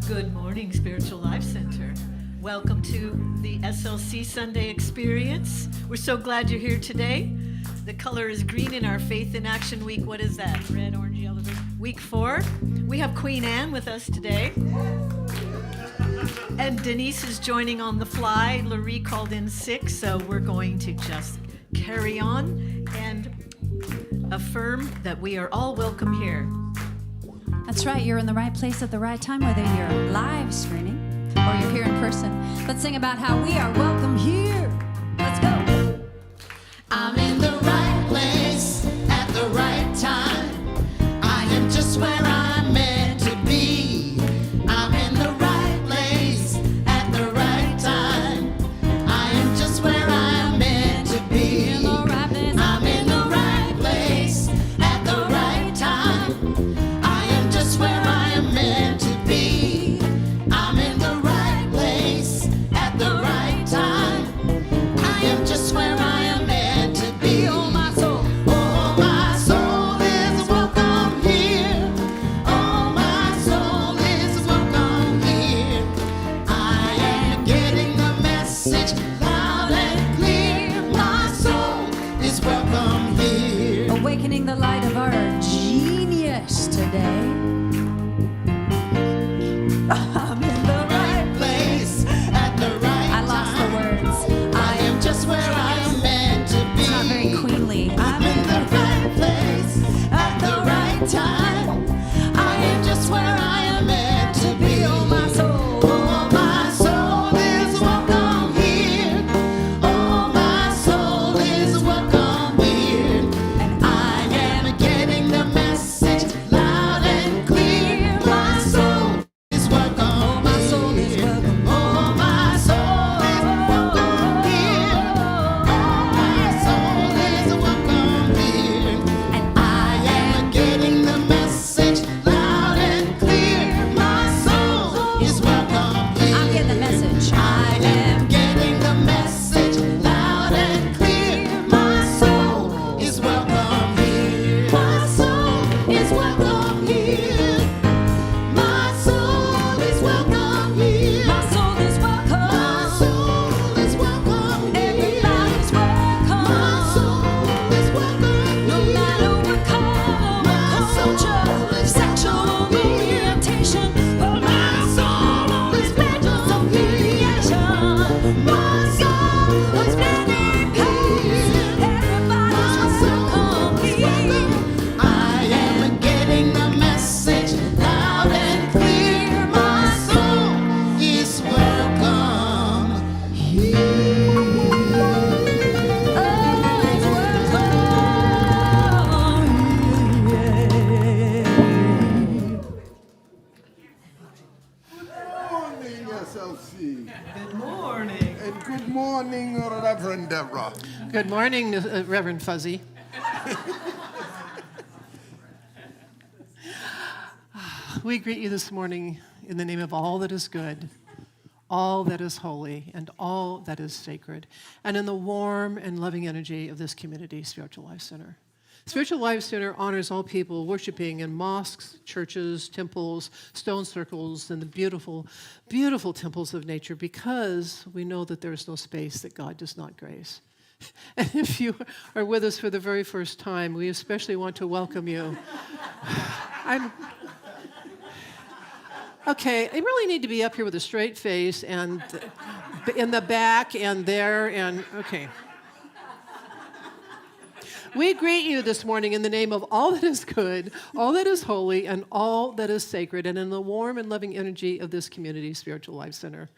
Good morning, Spiritual Life Center. Welcome to the SLC Sunday Experience. We're so glad you're here today. The color is green in our Faith in Action Week. What is that? Red, orange, yellow, green. Week 4. We have Queen Anne with us today. And Denise is joining on the fly. Larry called in sick, so we're going to just carry on and affirm that we are all welcome here. That's right, you're in the right place at the right time, whether you're live streaming or you're here in person. Let's sing about how we are welcome here. Let's go. I'm in the right place at the right time. I am just where I'm meant to be. I'm in the right place at the right time. I am just where I'm meant to be. I'm in the right place at the right time. I am just where I am meant to be. I'm in the right place at the right time. I am just where I am meant to be. Oh my soul is welcome here. Oh my soul is welcome here. I am getting the message loud and clear. My soul is welcome here. Awakening the light of our genius today. I'm in the right Place at the right I lost the time. words. I am just where I am meant to be. It's not very queenly. I'm in the right place at the right time. I am just where I am meant to be. Oh my soul. Oh, my soul is welcome here. Oh, my soul is welcome here. I am getting the message loud and clear. My soul is welcome. Oh, my soul is welcome. Oh, my soul is welcome here. Oh, my soul is welcome here. And I am getting the message loud and clear. My soul is welcome here. I'm getting the message. I am getting the message loud and clear. My soul is welcome here. My soul is welcome here. My soul is welcome here. My soul is welcome. My soul is welcome here. Everybody's welcome. My soul is welcome No here. matter what color, My what soul culture, is sexual welcome here. orientation, but my soul is mental affiliation. My soul is many pains. Everybody's welcome here. I am getting the message loud and clear. My soul is welcome here. Morning, SLC. Good morning. And good morning, Reverend Deborah. Good morning, Reverend Fuzzy. We greet you this morning in the name of all that is good, all that is holy, and all that is sacred, and in the warm and loving energy of this community, Spiritual Life Center. Spiritual Life Center honors all people worshiping in mosques, churches, temples, stone circles, and the beautiful, beautiful temples of nature because we know that there is no space that God does not grace. And if you are with us for the very first time, we especially want to welcome you. Okay, I really need to be up here with a straight face and in the back and there and, okay. We greet you this morning in the name of all that is good, all that is holy, and all that is sacred, and in the warm and loving energy of this community, Spiritual Life Center.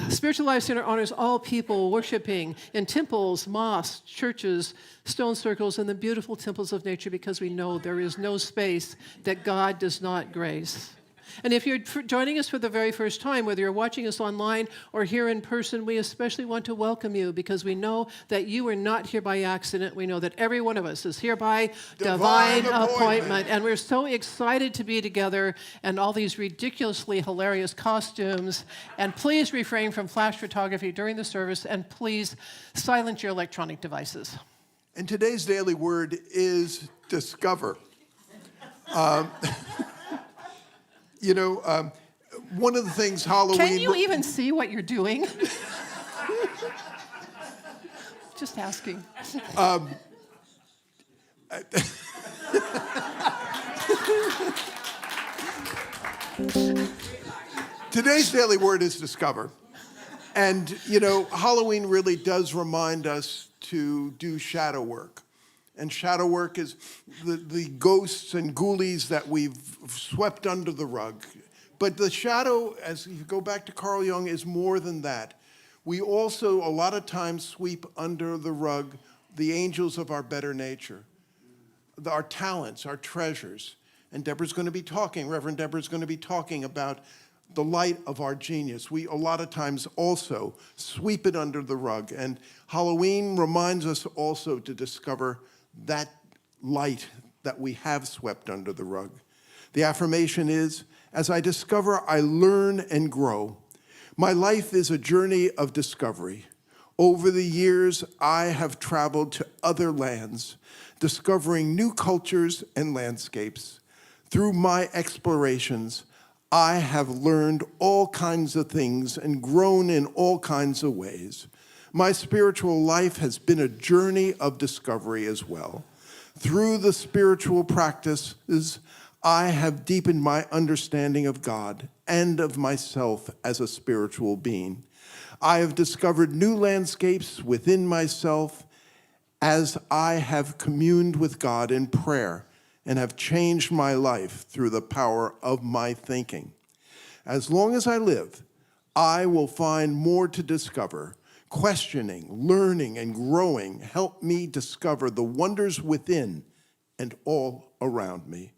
Spiritual Life Center honors all people worshiping in temples, mosques, churches, stone circles, and the beautiful temples of nature because we know there is no space that God does not grace. And if you're joining us for the very first time, whether you're watching us online or here in person, we especially want to welcome you because we know that you are not here by accident. We know that every one of us is here by divine appointment. And we're so excited to be together and all these ridiculously hilarious costumes. And please refrain from flash photography during the service, and please silence your electronic devices. And today's daily word is discover. One of the things Halloween... Can you even see what you're doing? Just asking. Today's daily word is discover. And, Halloween really does remind us to do shadow work. And shadow work is the ghosts and ghoulies that we've swept under the rug. But the shadow, as you go back to Carl Jung, is more than that. We also, a lot of times, sweep under the rug the angels of our better nature, our talents, our treasures. And Reverend Deborah's going to be talking about the light of our genius. We, a lot of times, also sweep it under the rug. And Halloween reminds us also to discover that light that we have swept under the rug. The affirmation is, as I discover, I learn and grow. My life is a journey of discovery. Over the years, I have traveled to other lands, discovering new cultures and landscapes. Through my explorations, I have learned all kinds of things and grown in all kinds of ways. My spiritual life has been a journey of discovery as well. Through the spiritual practices, I have deepened my understanding of God and of myself as a spiritual being. I have discovered new landscapes within myself as I have communed with God in prayer and have changed my life through the power of my thinking. As long as I live, I will find more to discover. Questioning, learning, and growing help me discover the wonders within and all around me.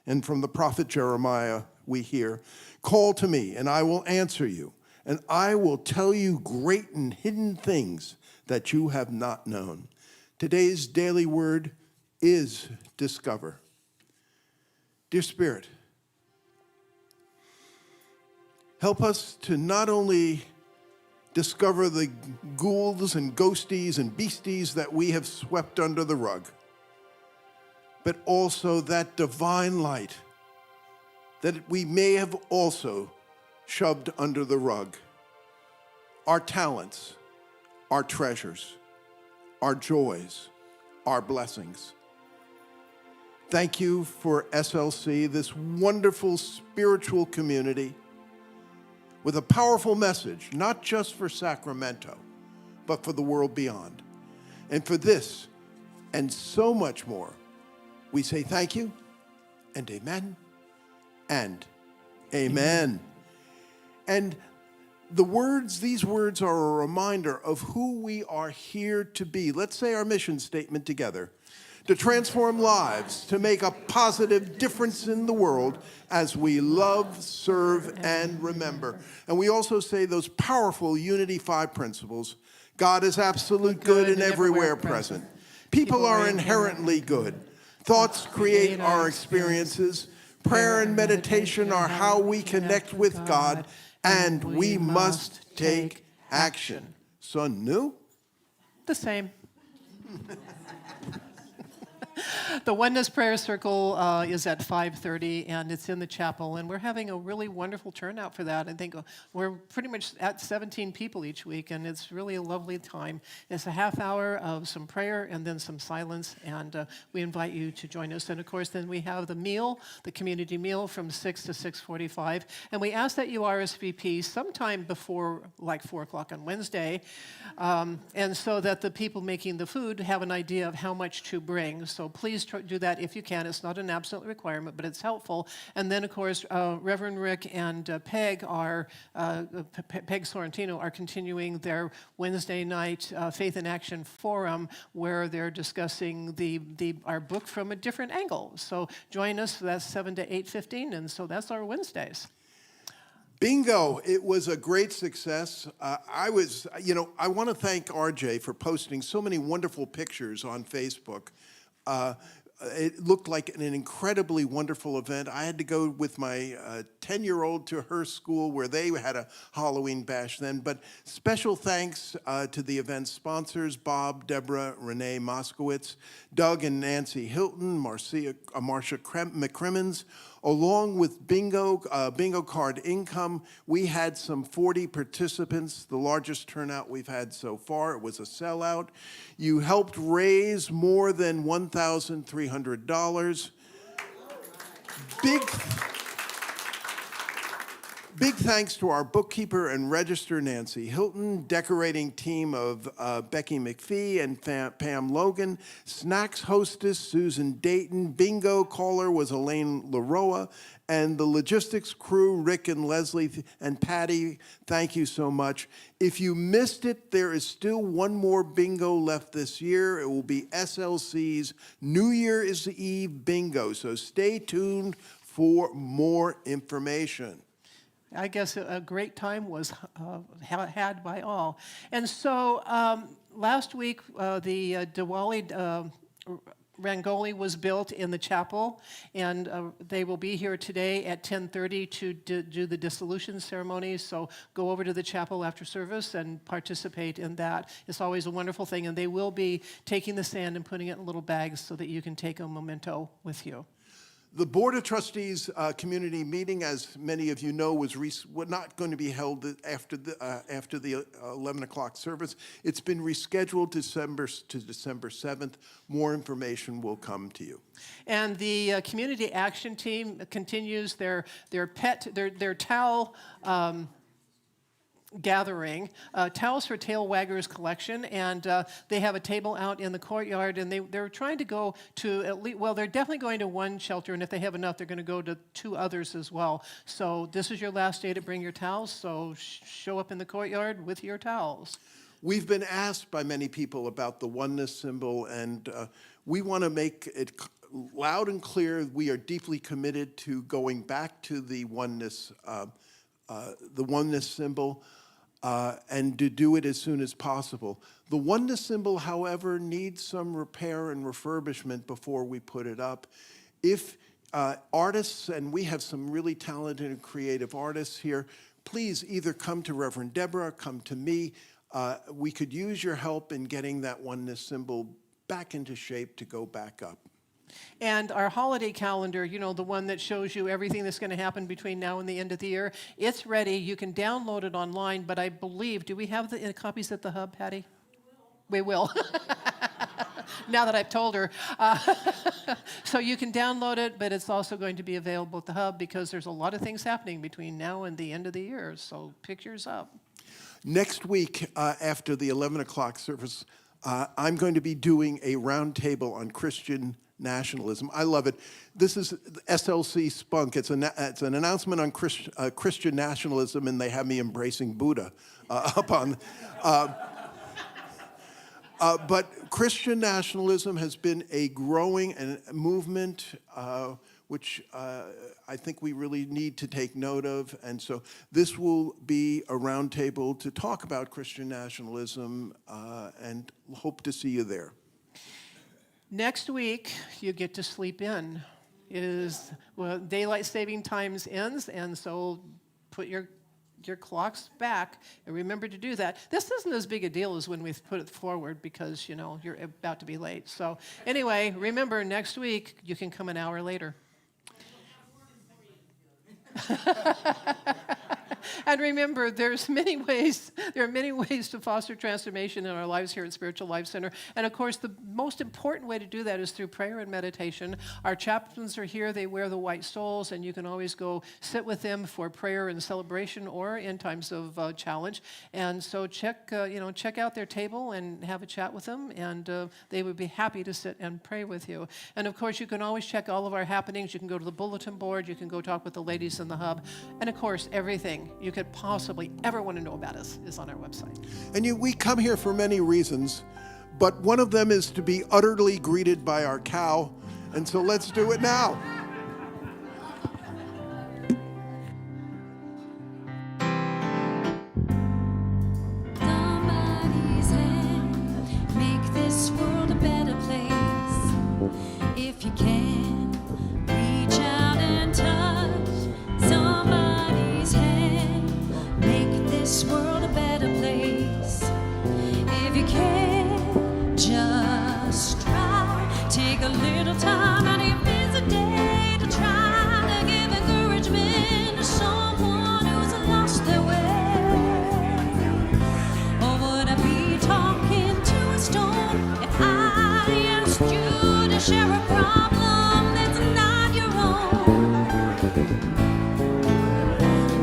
And from the prophet Jeremiah, we hear, call to me, and I will answer you, and I will tell you great and hidden things that you have not known. Today's daily word is discover. Dear Spirit, help us to not only discover the ghouls and ghosties and beasties that we have swept under the rug, but also that divine light that we may have also shoved under the rug. Our talents, our treasures, our joys, our blessings. Thank you for SLC, this wonderful spiritual community with a powerful message, not just for Sacramento, but for the world beyond. And for this and so much more, we say thank you and amen and amen. And these words are a reminder of who we are here to be. Let's say our mission statement together. To transform lives, to make a positive difference in the world as we love, serve, and remember. And we also say those powerful Unity 5 principles. God is absolute good and everywhere present. People are inherently good. Thoughts create our experiences. Prayer and meditation are how we connect with God, and we must take action. So new? The same. The Oneness Prayer Circle is at 5:30, and it's in the chapel, and we're having a really wonderful turnout for that. I think we're pretty much at 17 people each week, and it's really a lovely time. It's a half hour of some prayer and then some silence, and we invite you to join us. And, of course, then we have the meal, the community meal from 6 to 6:45, and we ask that you RSVP sometime before, like 4 o'clock on Wednesday, and so that the people making the food have an idea of how much to bring. So please do that if you can. It's not an absolute requirement, but it's helpful. And then, of course, Reverend Rick and Peg Sorrentino are continuing their Wednesday night Faith in Action Forum, where they're discussing our book from a different angle. So join us. That's 7 to 8:15, and so that's our Wednesdays. Bingo! It was a great success. I want to thank RJ for posting so many wonderful pictures on Facebook. It looked like an incredibly wonderful event. I had to go with my 10-year-old to her school where they had a Halloween bash then. But special thanks to the event sponsors, Bob, Deborah, Renee Moskowitz, Doug and Nancy Hilton, Marcia McCrimmons. Along with bingo card income, we had some 40 participants, the largest turnout we've had so far. It was a sellout. You helped raise more than $1,300. Big thanks to our bookkeeper and register, Nancy Hilton, decorating team of Becky McPhee and Pam Logan, snacks hostess, Susan Dayton, bingo caller was Elaine Laroa, and the logistics crew, Rick and Leslie and Patty, thank you so much. If you missed it, there is still one more bingo left this year. It will be SLC's New Year's Eve bingo, so stay tuned for more information. I guess a great time was had by all. And so last week, the Diwali Rangoli was built in the chapel, and they will be here today at 10:30 to do the dissolution ceremony. So go over to the chapel after service and participate in that. It's always a wonderful thing, and they will be taking the sand and putting it in little bags so that you can take a memento with you. The Board of Trustees community meeting, as many of you know, was not going to be held after the 11 o'clock service. It's been rescheduled to December 7th. More information will come to you. And the community action team continues their towel gathering, Towels for Tail Waggers collection, and they have a table out in the courtyard, and they're trying to go to at least, well, they're definitely going to one shelter, and if they have enough, they're going to go to 2 others as well. So this is your last day to bring your towels, so show up in the courtyard with your towels. We've been asked by many people about the oneness symbol, and we want to make it loud and clear we are deeply committed to going back to the oneness symbol. And to do it as soon as possible. The oneness symbol, however, needs some repair and refurbishment before we put it up. If artists, and we have some really talented and creative artists here, please either come to Reverend Deborah, come to me. We could use your help in getting that oneness symbol back into shape to go back up. And our holiday calendar, you know, the one that shows you everything that's going to happen between now and the end of the year, it's ready. You can download it online, but I believe, do we have the copies at the hub, Patty? We will. Now that I've told her. So you can download it, but it's also going to be available at the hub because there's a lot of things happening between now and the end of the year, so pictures up. Next week, after the 11 o'clock service, I'm going to be doing a roundtable on Christian nationalism. I love it. This is SLC Spunk. It's an announcement on Christian nationalism, and they have me embracing Buddha up on. But Christian nationalism has been a growing movement, which I think we really need to take note of. And so this will be a roundtable to talk about Christian nationalism, and hope to see you there. Next week, you get to sleep in. It is, well, daylight saving times ends, and so put your clocks back and remember to do that. This isn't as big a deal as when we put it forward because, you know, you're about to be late. So anyway, remember, next week, you can come an hour later. And And remember, there are many ways to foster transformation in our lives here at Spiritual Life Center. And of course, the most important way to do that is through prayer and meditation. Our chaplains are here. They wear the white stoles, and you can always go sit with them for prayer and celebration or in times of challenge. And so check out their table and have a chat with them, and they would be happy to sit and pray with you. And of course, you can always check all of our happenings. You can go to the bulletin board. You can go talk with the ladies in the hub. And of course, everything you could possibly ever want to know about us is on our website. And we come here for many reasons, but one of them is to be utterly greeted by our cow. And so let's do it now. Somebody's hand, make this world a better place. If you can, reach out and touch somebody's hand, make this world a better place. If you can, just try, take a little time out of your busy day to try to give encouragement to someone who's lost their way. Or would I be talking to a stone if I asked you to share a problem that's not your own?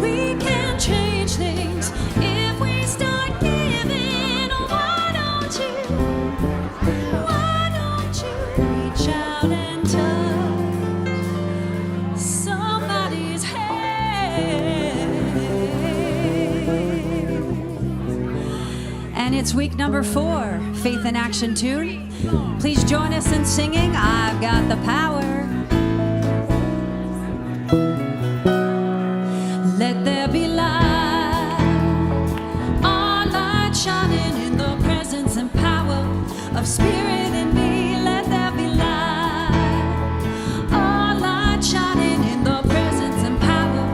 We can change things if we start giving. Oh, why don't you reach out and touch somebody's hand? And it's week number 4, Faith in Action tune. Please join us in singing I've Got the Power. Let there be light, our light shining in the presence and power of Spirit in me. Let there be light, our light shining in the presence and power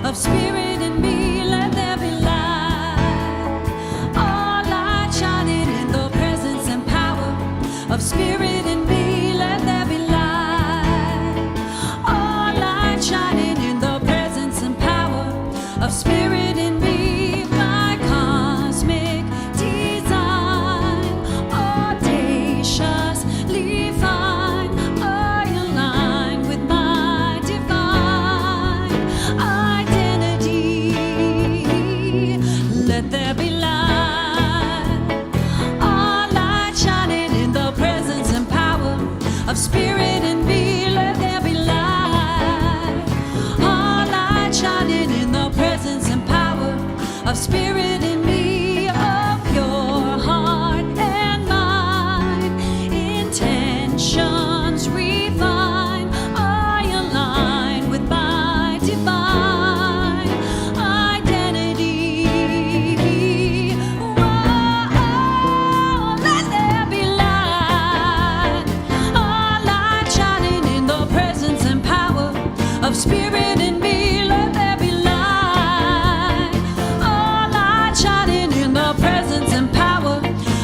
of Spirit in me. Let there be light, our light shining in the presence and power of Spirit in me. Let there be light, our light shining in the presence and power of Spirit in me. My cosmic design, audaciously fine, I align with my divine identity. Let there be light, our light shining in the presence and power of Spirit in me. Let there be light, our light shining in the presence and power of Spirit in me. A pure heart and mind, intentions refine, I align with my divine identity. Whoa, let there be light, our light shining in the presence and power of Spirit in me. Let there be light, our light shining in the presence and power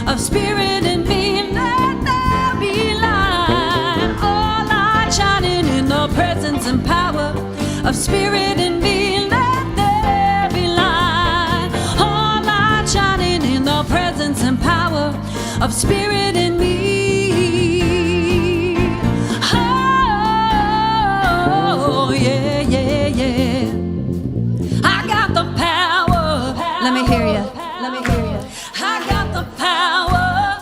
of Spirit in me. Let there be light, our light shining in the presence and power of Spirit in me. Let there be light, our light shining in the presence and power of Spirit in me. Oh, yeah, yeah, yeah. I got the power. Let me hear you. Let me hear you. I got the power.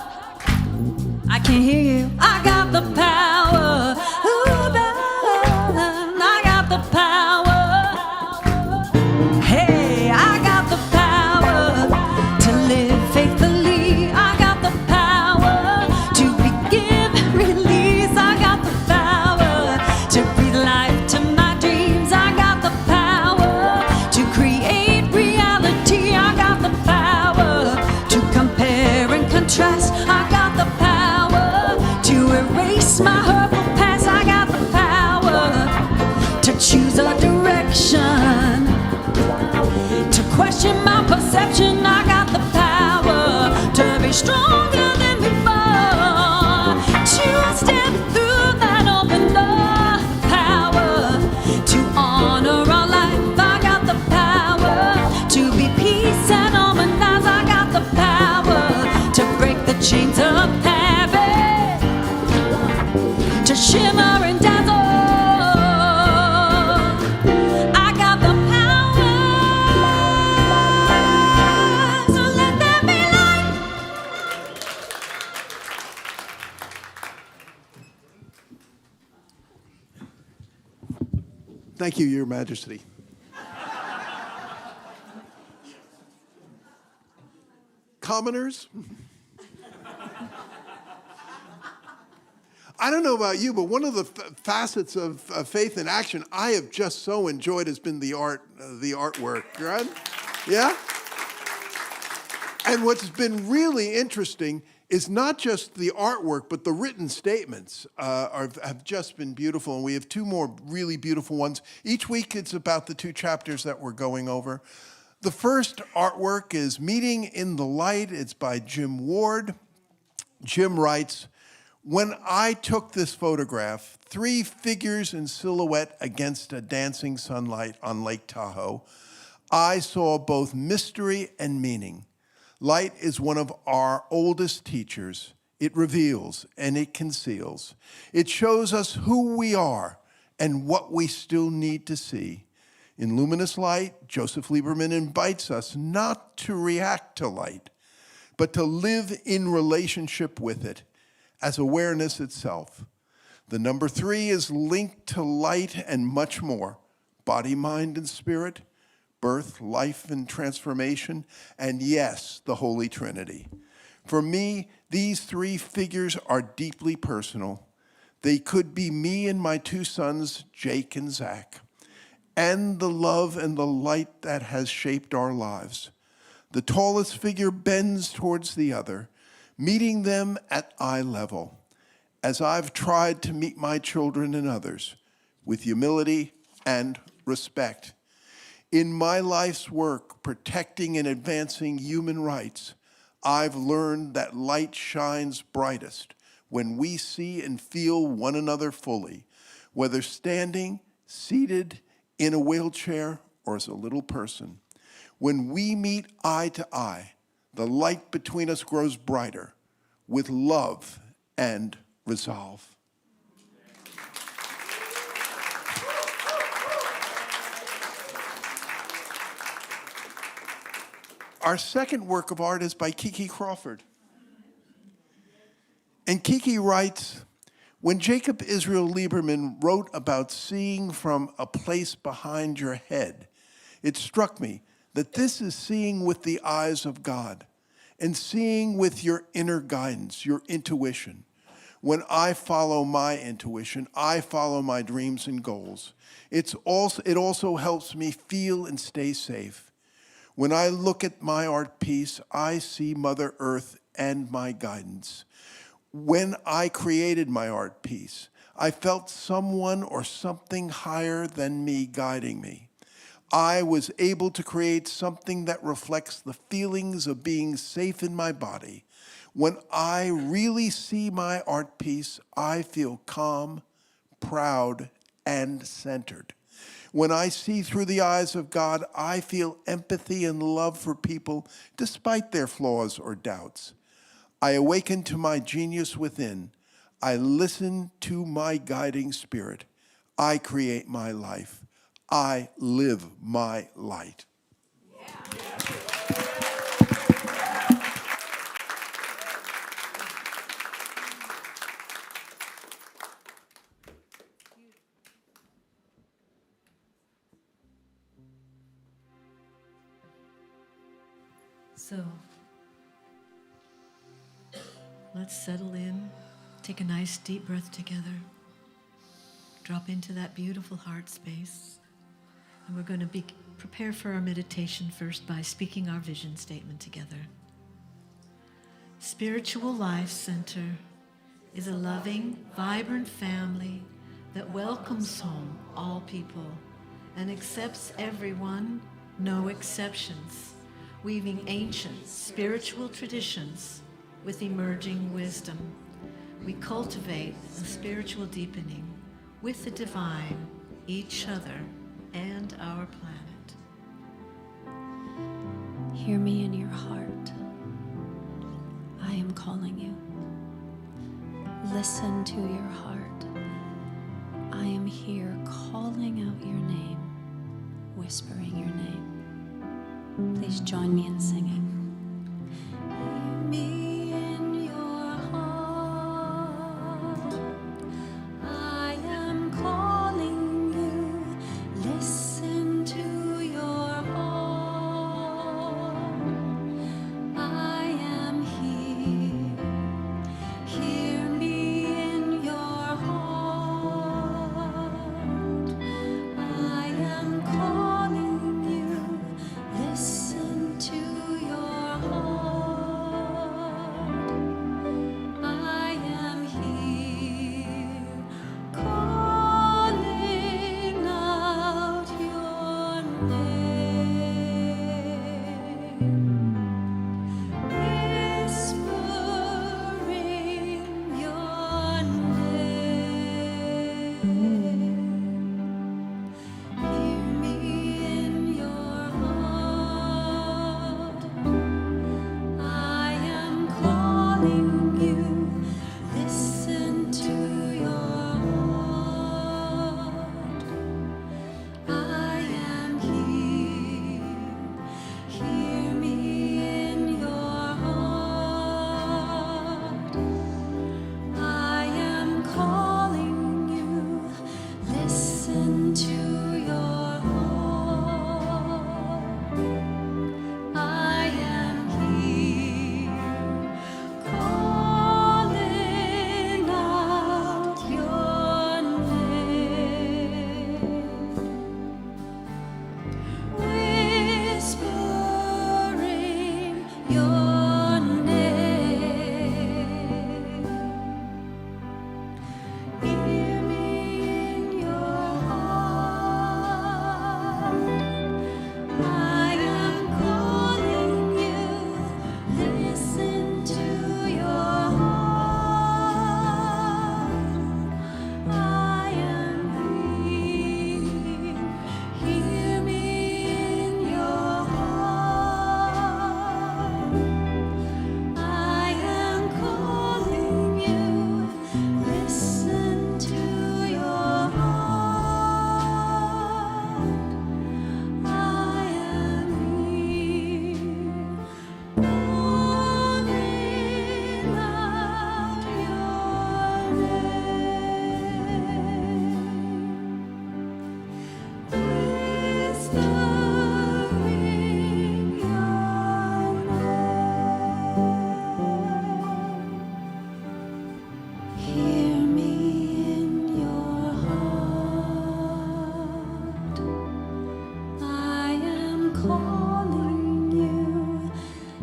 I can't hear you. I got the power. Ooh, I got the power. Hey, I got the power to live faithfully. I got the power to forgive and release. I got the power to breathe life to my dreams. I got the power to create reality. I got the power to compare and contrast. I got the power to erase my hurtful past. I got the power to choose a direction, to question my perception. I got the power to be stronger than before, to step through that open door. Power to honor our life. I got the power to the chains of habit to shimmer and dazzle. I got the power, so let there be light. Thank you, Your Majesty. Commoners? I don't know about you, but one of the facets of faith in action I have just so enjoyed has been the artwork, right? Yeah? And what's been really interesting is not just the artwork, but the written statements have just been beautiful. And we have two more really beautiful ones. Each week it's about the two chapters that we're going over. The first artwork is Meeting in the Light. It's by Jim Ward. Jim writes, when I took this photograph, 3 figures in silhouette against a dancing sunlight on Lake Tahoe, I saw both mystery and meaning. Light is one of our oldest teachers. It reveals and it conceals. It shows us who we are and what we still need to see. In Luminous Light, Joseph Lieberman invites us not to react to light, but to live in relationship with it as awareness itself. The number 3 is linked to light and much more: body, mind, and spirit, birth, life, and transformation, and yes, the Holy Trinity. For me, these 3 figures are deeply personal. They could be me and my 2 sons, Jake and Zach, and the love and the light that has shaped our lives. The tallest figure bends towards the other, meeting them at eye level, as I've tried to meet my children and others with humility and respect. In my life's work, protecting and advancing human rights, I've learned that light shines brightest when we see and feel one another fully, whether standing, seated, in a wheelchair, or as a little person. When we meet eye to eye, the light between us grows brighter with love and resolve. Our second work of art is by Kiki Crawford. And Kiki writes, when Jacob Israel Lieberman wrote about seeing from a place behind your head, it struck me that this is seeing with the eyes of God and seeing with your inner guidance, your intuition. When I follow my intuition, I follow my dreams and goals. It also helps me feel and stay safe. When I look at my art piece, I see Mother Earth and my guidance. When I created my art piece, I felt someone or something higher than me guiding me. I was able to create something that reflects the feelings of being safe in my body. When I really see my art piece, I feel calm, proud, and centered. When I see through the eyes of God, I feel empathy and love for people despite their flaws or doubts. I awaken to my genius within. I listen to my guiding spirit. I create my life. I live my light. So, let's settle in, take a nice deep breath together, drop into that beautiful heart space, and we're going to prepare for our meditation first by speaking our vision statement together. Spiritual Life Center is a loving, vibrant family that welcomes home all people and accepts everyone, no exceptions, weaving ancient spiritual traditions with emerging wisdom. We cultivate a spiritual deepening with the divine, each other, and our planet. Hear me in your heart. I am calling you. Listen to your heart. I am here calling out your name, whispering your name. Please join me in singing. Hear me in your heart. I am calling you. Listen to your heart. I am here. Hear me in your heart. I am calling you. Listen to your heart. I am here, calling out your name, whispering your name. Hear me in your heart. I am calling you. Listen to your heart. I am here. Hear me in your heart. I am calling you. Listen to your heart. I am here, calling out your name, whispering your name. Hear me in your heart. I am calling you. Listen to your heart. I am here. Hear me in your heart. I am calling you. Listen to your heart. I am here, calling out your name, whispering your name. Hear me in your heart. I am calling you.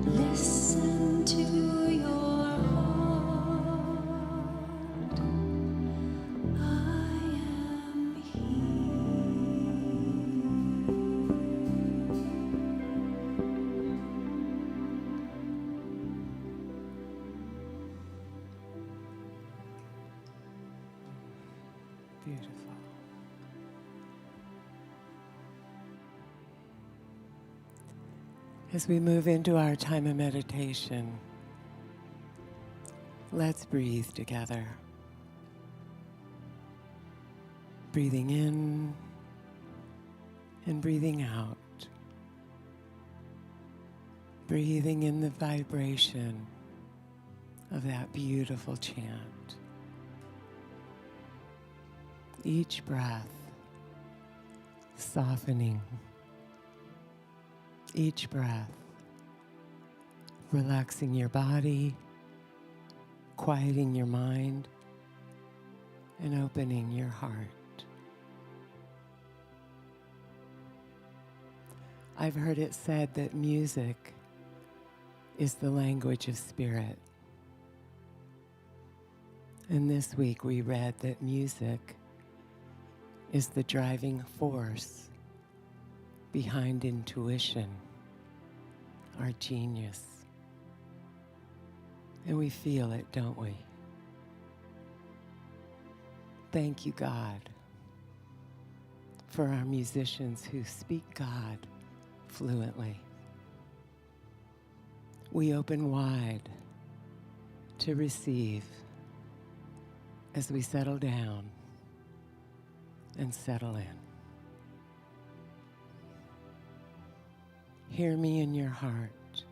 Listen to your heart. I am Beautiful. As we move into our time of meditation, let's breathe together. Breathing in and breathing out. Breathing in the vibration of that beautiful chant. Each breath softening. Each breath relaxing your body, quieting your mind, and opening your heart. I've heard it said that music is the language of spirit. And this week we read that music is the driving force behind intuition, our genius. And we feel it, don't we? Thank you, God, for our musicians who speak God fluently. We open wide to receive as we settle down and settle in. Hear me in your heart.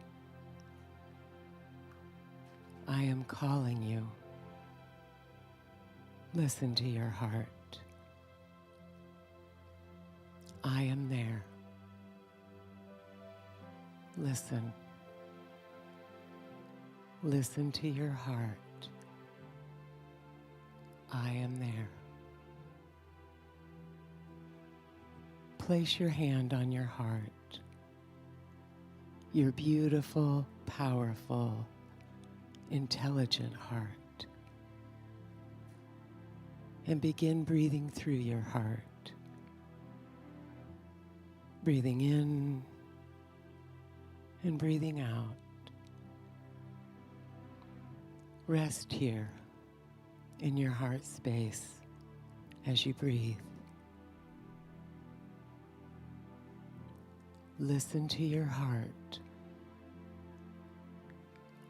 I am calling you. Listen to your heart. I am there. Listen. Listen to your heart. I am there. Place your hand on your heart, your beautiful, powerful, intelligent heart, and begin breathing through your heart. Breathing in and breathing out. Rest here in your heart space as you breathe. Listen to your heart.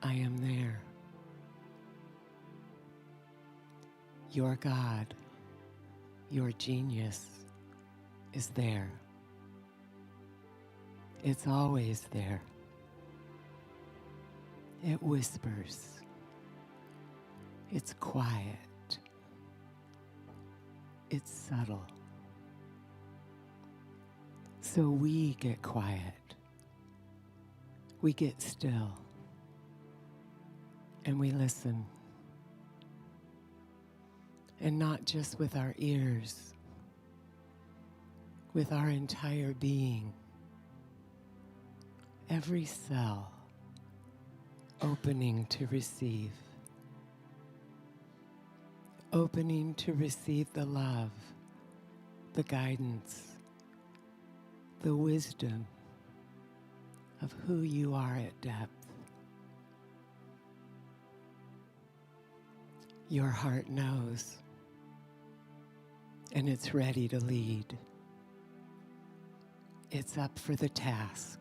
I am there. Your God, your genius is there. It's always there. It whispers. It's quiet. It's subtle. So we get quiet. We get still. And we listen. And not just with our ears, with our entire being. Every cell opening to receive. Opening to receive the love, the guidance, the wisdom of who you are at depth. Your heart knows, and it's ready to lead. It's up for the task.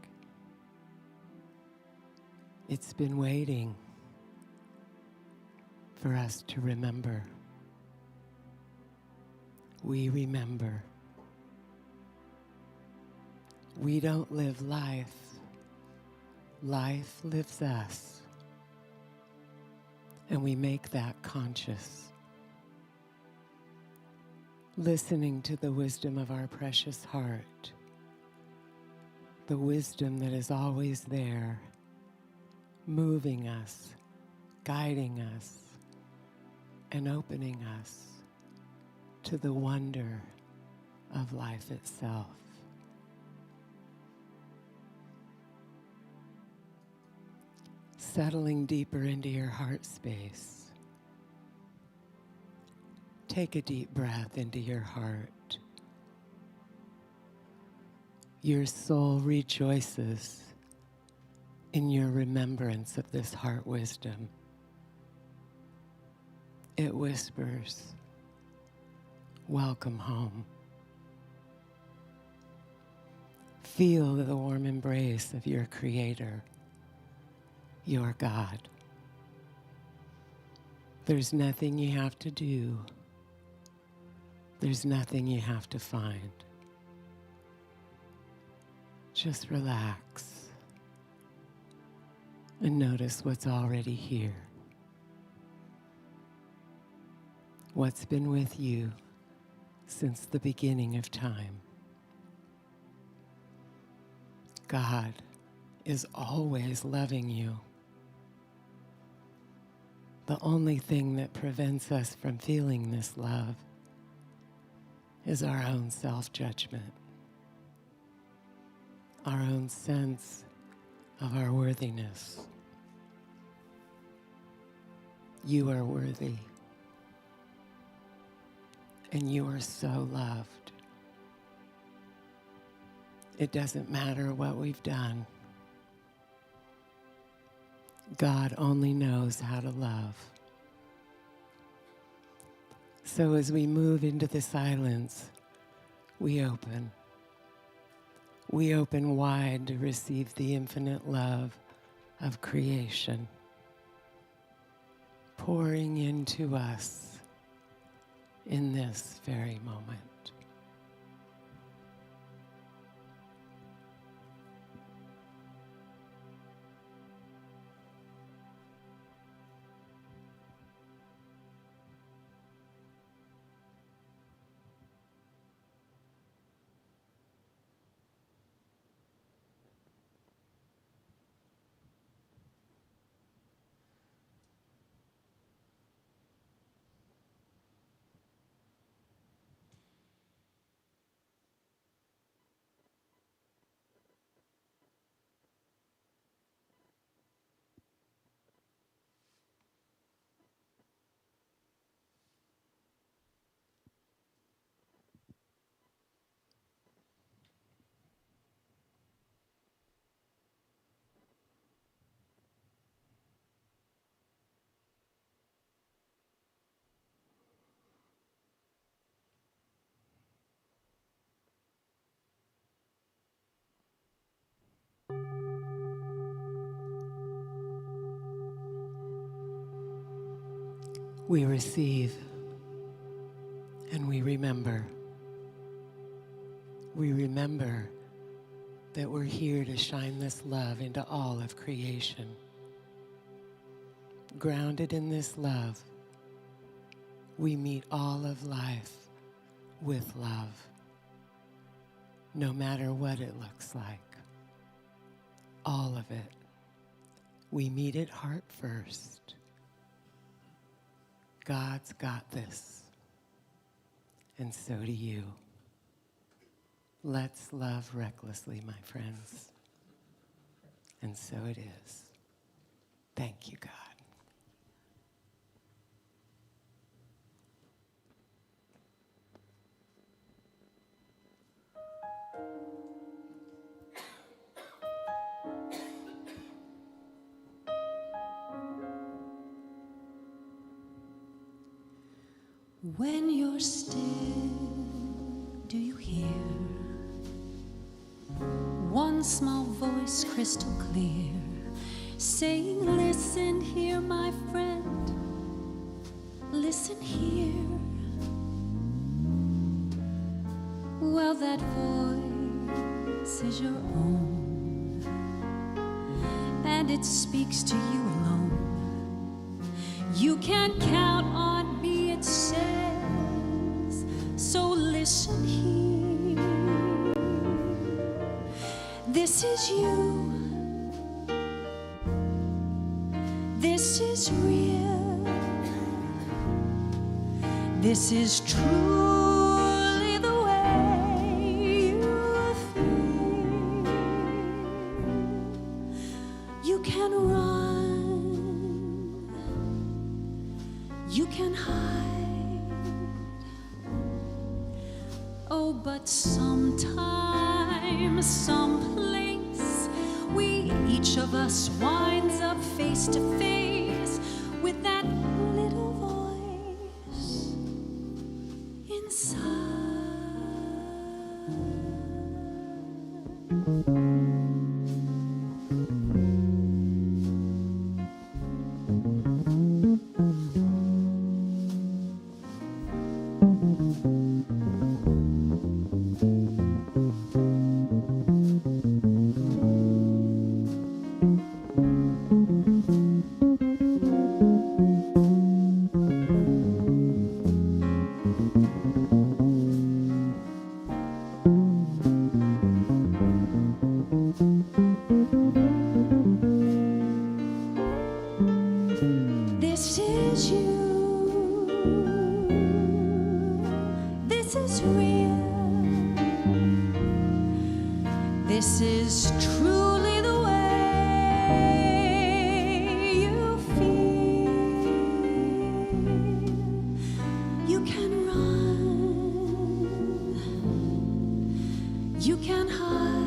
It's been waiting for us to remember. We remember. We don't live life. Life lives us. And we make that conscious. Listening to the wisdom of our precious heart. The wisdom that is always there, moving us, guiding us, and opening us to the wonder of life itself. Settling deeper into your heart space. Take a deep breath into your heart. Your soul rejoices in your remembrance of this heart wisdom. It whispers, welcome home. Feel the warm embrace of your Creator, your God. There's nothing you have to do. There's nothing you have to find. Just relax and notice what's already here. What's been with you since the beginning of time. God is always loving you. The only thing that prevents us from feeling this love is our own self-judgment, our own sense of our worthiness. You are worthy, and you are so loved. It doesn't matter what we've done. God only knows how to love. So as we move into the silence, we open. We open wide to receive the infinite love of creation. pouring into us in this very moment. We receive and we remember. We remember that we're here to shine this love into all of creation. Grounded in this love, we meet all of life with love, no matter what it looks like. All of it. We meet it heart first. God's got this, and so do you. Let's love recklessly, my friends. And so it is. Thank you, God. When you're still, do you hear one small voice crystal clear saying, listen here, my friend, listen here? Well, that voice is your own, and it speaks to you alone. You can count on me, it says, so listen here. This is you. This is real. This is truly the way you feel. You can run. You can hide. Oh, but sometimes, someplace, each of us winds up face to face with that little voice inside. This is you. This is real. This is truly the way you feel. You can run. You can hide.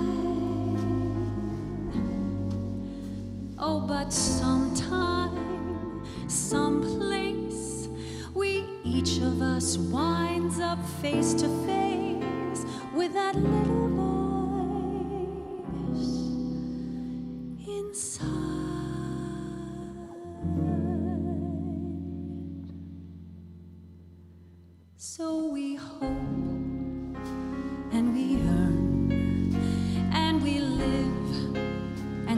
Oh, but sometimes, someplace, each of us winds up face to face with that little voice inside.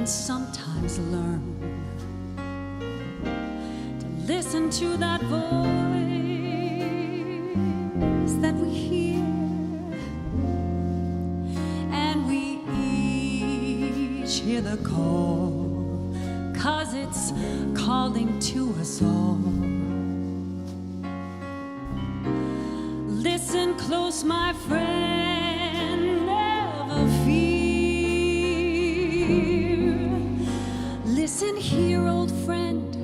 can sometimes learn to listen to that voice that we hear, and we each hear the call, 'cause it's calling to us all. Listen close, my friend, never fear. Listen here, old friend.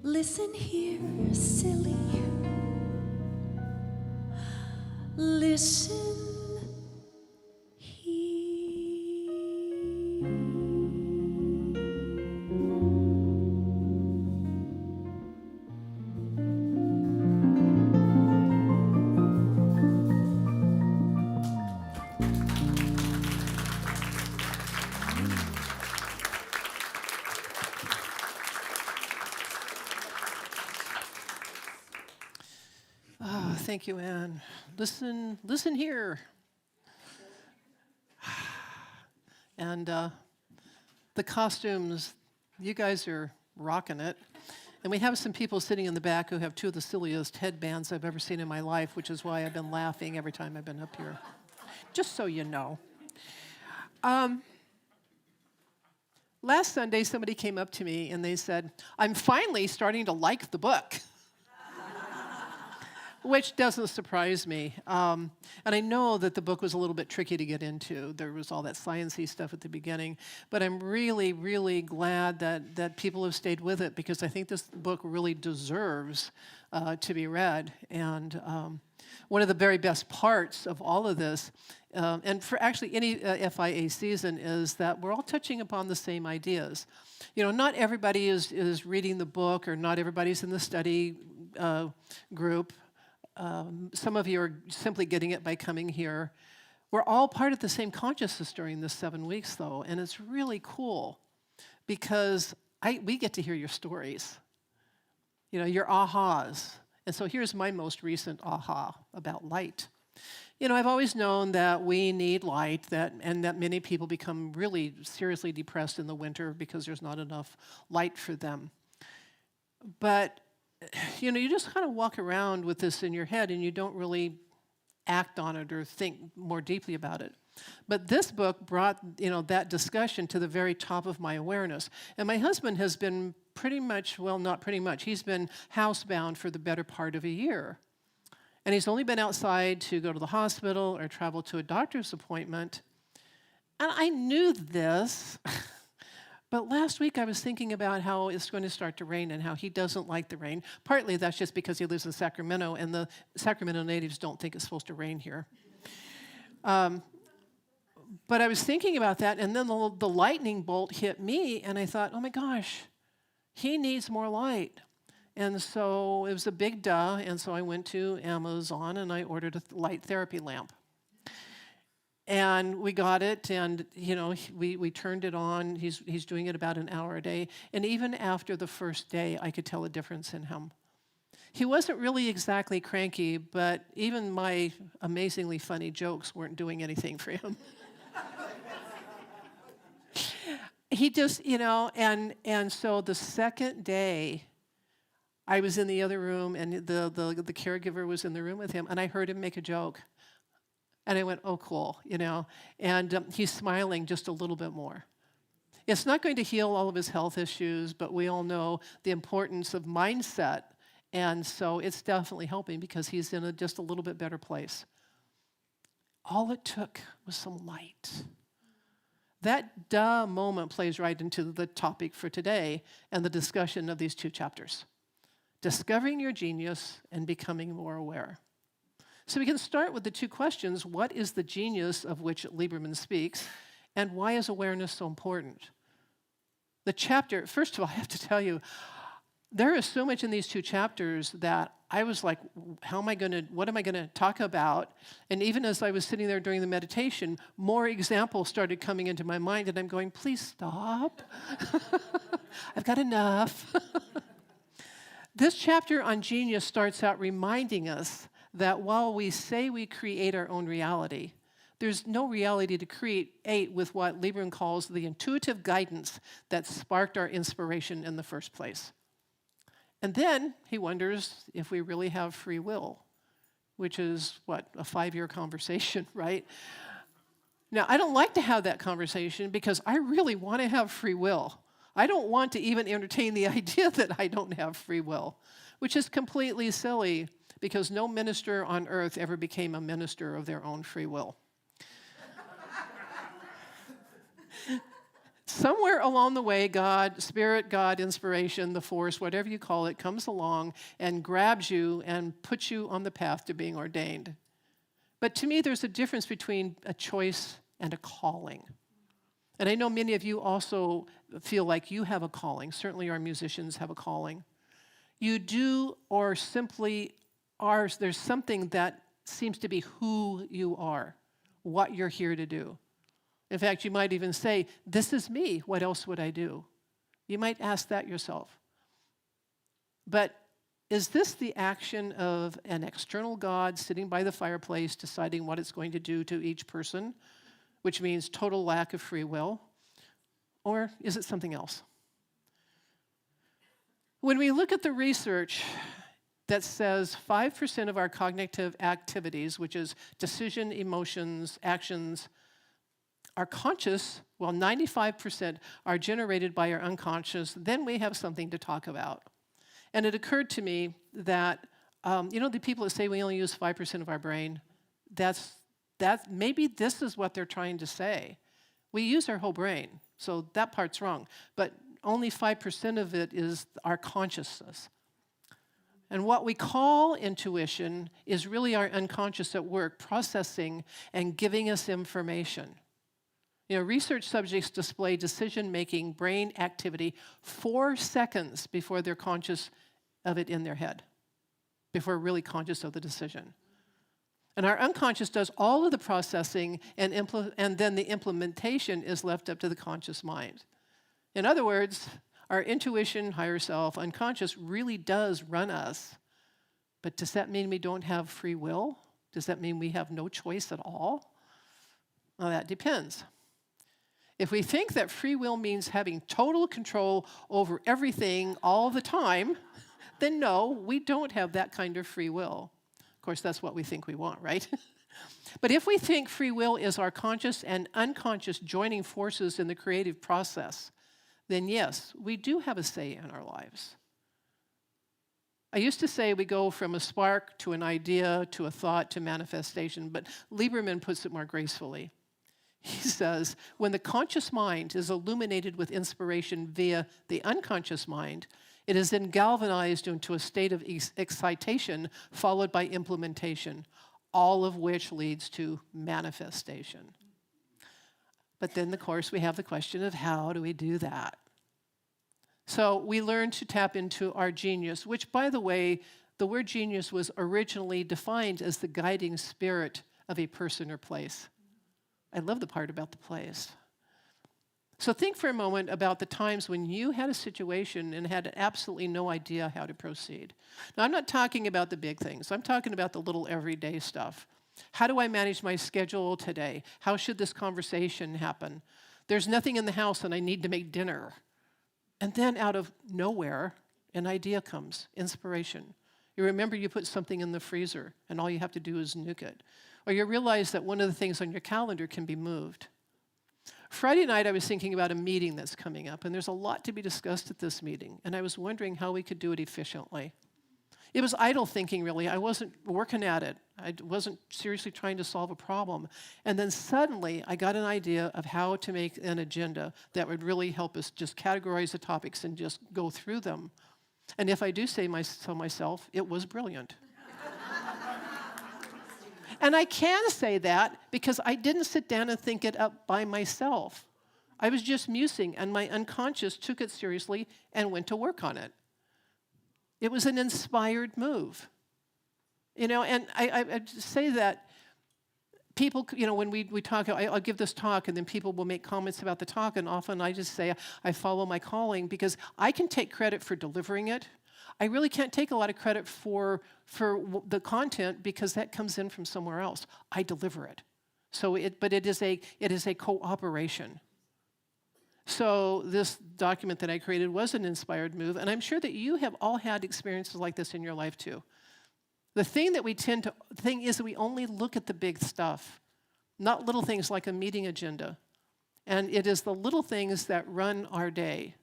Listen here, silly. Listen Thank you, Anne. Listen here. And the costumes, you guys are rocking it. And we have some people sitting in the back who have two of the silliest headbands I've ever seen in my life, which is why I've been laughing every time I've been up here. Just so you know. Last Sunday, somebody came up to me and they said, "I'm finally starting to like the book." Which doesn't surprise me. And I know that the book was a little bit tricky to get into. There was all that science-y stuff at the beginning. But I'm really, really glad that people have stayed with it, because I think this book really deserves to be read. And one of the very best parts of all of this, and for actually any FIA season, is that we're all touching upon the same ideas. You know, not everybody is reading the book, or not everybody's in the study group. Some of you are simply getting it by coming here. We're all part of the same consciousness during this 7 weeks, though, and it's really cool because we get to hear your stories, you know, your ahas. And so here's my most recent aha about light. You know, I've always known that we need light, and that many people become really seriously depressed in the winter because there's not enough light for them. But you know, you just kind of walk around with this in your head and you don't really act on it or think more deeply about it. But this book brought, you know, that discussion to the very top of my awareness. And my husband has been pretty much, well, not pretty much, he's been housebound for the better part of a year. And he's only been outside to go to the hospital or travel to a doctor's appointment. And I knew this. But last week I was thinking about how it's going to start to rain and how he doesn't like the rain. Partly that's just because he lives in Sacramento, and the Sacramento natives don't think it's supposed to rain here. But I was thinking about that, and then the lightning bolt hit me, and I thought, oh my gosh, he needs more light. And so it was a big duh, and so I went to Amazon and I ordered a light therapy lamp. And we got it, and you know, we turned it on. He's doing it about an hour a day. And even after the first day, I could tell a difference in him. He wasn't really exactly cranky, but even my amazingly funny jokes weren't doing anything for him. He just, you know, and so the second day, I was in the other room, and the caregiver was in the room with him, and I heard him make a joke. And I went, oh, cool, you know. And he's smiling just a little bit more. It's not going to heal all of his health issues, but we all know the importance of mindset. And so it's definitely helping because he's in just a little bit better place. All it took was some light. That duh moment plays right into the topic for today and the discussion of these two chapters. Discovering your genius and becoming more aware. So we can start with the two questions. What is the genius of which Lieberman speaks, and why is awareness so important? The chapter, first of all, I have to tell you, there is so much in these two chapters that I was like, what am I gonna talk about? And even as I was sitting there during the meditation, more examples started coming into my mind, and I'm going, please stop. I've got enough. This chapter on genius starts out reminding us that while we say we create our own reality, There's no reality to create with what Lieberman calls the intuitive guidance that sparked our inspiration in the first place. And then he wonders if we really have free will, which is, what, a 5-year conversation, right? Now, I don't like to have that conversation because I really want to have free will. I don't want to even entertain the idea that I don't have free will, which is completely silly because no minister on earth ever became a minister of their own free will. Somewhere along the way, God, spirit, God, inspiration, the force, whatever you call it, comes along and grabs you and puts you on the path to being ordained. But to me, there's a difference between a choice and a calling. And I know many of you also feel like you have a calling. Certainly our musicians have a calling. You do, or simply are, there's something that seems to be who you are, what you're here to do. In fact, you might even say, this is me, what else would I do? You might ask that yourself. But is this the action of an external God sitting by the fireplace deciding what it's going to do to each person, which means total lack of free will? Or is it something else? When we look at the research that says 5% of our cognitive activities, which is decision, emotions, actions, are conscious, while 95% are generated by our unconscious, then we have something to talk about. And it occurred to me that, the people that say we only use 5% of our brain, maybe this is what they're trying to say. We use our whole brain, so that part's wrong. But only 5% of it is our consciousness. And what we call intuition is really our unconscious at work, processing and giving us information. Research subjects display decision-making brain activity 4 seconds before they're conscious of it in their head, before really conscious of the decision. And our unconscious does all of the processing, and then the implementation is left up to the conscious mind. In other words, our intuition, higher self, unconscious really does run us. But does that mean we don't have free will? Does that mean we have no choice at all? Well, that depends. If we think that free will means having total control over everything all the time, then no, we don't have that kind of free will. Of course, that's what we think we want, right? But if we think free will is our conscious and unconscious joining forces in the creative process, then yes, we do have a say in our lives. I used to say we go from a spark to an idea to a thought to manifestation, but Lieberman puts it more gracefully. He says, when the conscious mind is illuminated with inspiration via the unconscious mind, it is then galvanized into a state of excitation followed by implementation, all of which leads to manifestation. But then, of course, we have the question of how do we do that? So we learn to tap into our genius, which, by the way, the word genius was originally defined as the guiding spirit of a person or place. I love the part about the place. So think for a moment about the times when you had a situation and had absolutely no idea how to proceed. Now, I'm not talking about the big things. I'm talking about the little everyday stuff. How do I manage my schedule today? How should this conversation happen? There's nothing in the house and I need to make dinner. And then out of nowhere, an idea comes, inspiration. You remember you put something in the freezer and all you have to do is nuke it. Or you realize that one of the things on your calendar can be moved. Friday night, I was thinking about a meeting that's coming up, and there's a lot to be discussed at this meeting, and I was wondering how we could do it efficiently. It was idle thinking, really. I wasn't working at it. I wasn't seriously trying to solve a problem. And then suddenly, I got an idea of how to make an agenda that would really help us just categorize the topics and just go through them. And if I do say so myself, it was brilliant. And I can say that because I didn't sit down and think it up by myself. I was just musing, and my unconscious took it seriously and went to work on it. It was an inspired move. And I say that people, when we talk, I'll give this talk, and then people will make comments about the talk, and often I just say I follow my calling because I can take credit for delivering it. I really can't take a lot of credit for the content because that comes in from somewhere else. I deliver it. But it is a cooperation. So this document that I created was an inspired move, and I'm sure that you have all had experiences like this in your life too. The thing is that we only look at the big stuff, not little things like a meeting agenda. And it is the little things that run our day.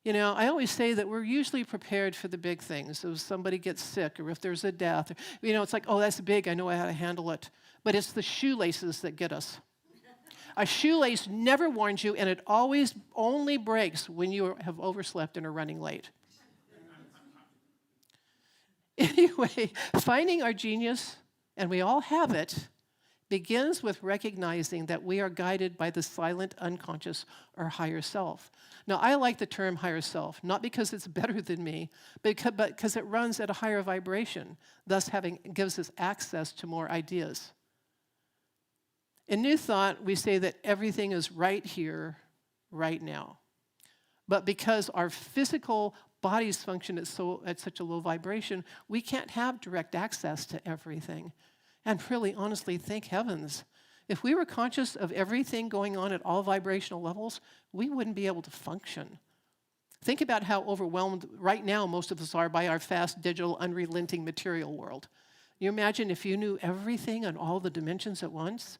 You know, I always say that we're usually prepared for the big things. If somebody gets sick or if there's a death, you know, it's like, oh, that's big, I know how to handle it. But it's the shoelaces that get us. A shoelace never warns you, and it always only breaks when you have overslept and are running late. Anyway, finding our genius, and we all have it, begins with recognizing that we are guided by the silent unconscious or higher self. Now, I like the term higher self, not because it's better than me, but because it runs at a higher vibration, thus gives us access to more ideas. In New Thought, we say that everything is right here, right now. But because our physical bodies function at such a low vibration, we can't have direct access to everything. And really, honestly, thank heavens. If we were conscious of everything going on at all vibrational levels, we wouldn't be able to function. Think about how overwhelmed right now most of us are by our fast, digital, unrelenting material world. You imagine if you knew everything on all the dimensions at once?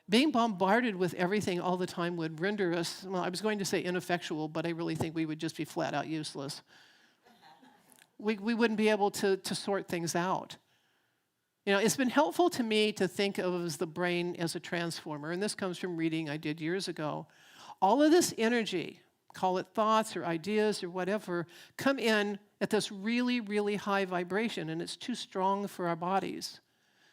Being bombarded with everything all the time would render us, well, I was going to say ineffectual, but I really think we would just be flat out useless. We wouldn't be able to sort things out. You know, it's been helpful to me to think of the brain as a transformer, and this comes from reading I did years ago. All of this energy, call it thoughts or ideas or whatever, come in at this really, really high vibration, and it's too strong for our bodies.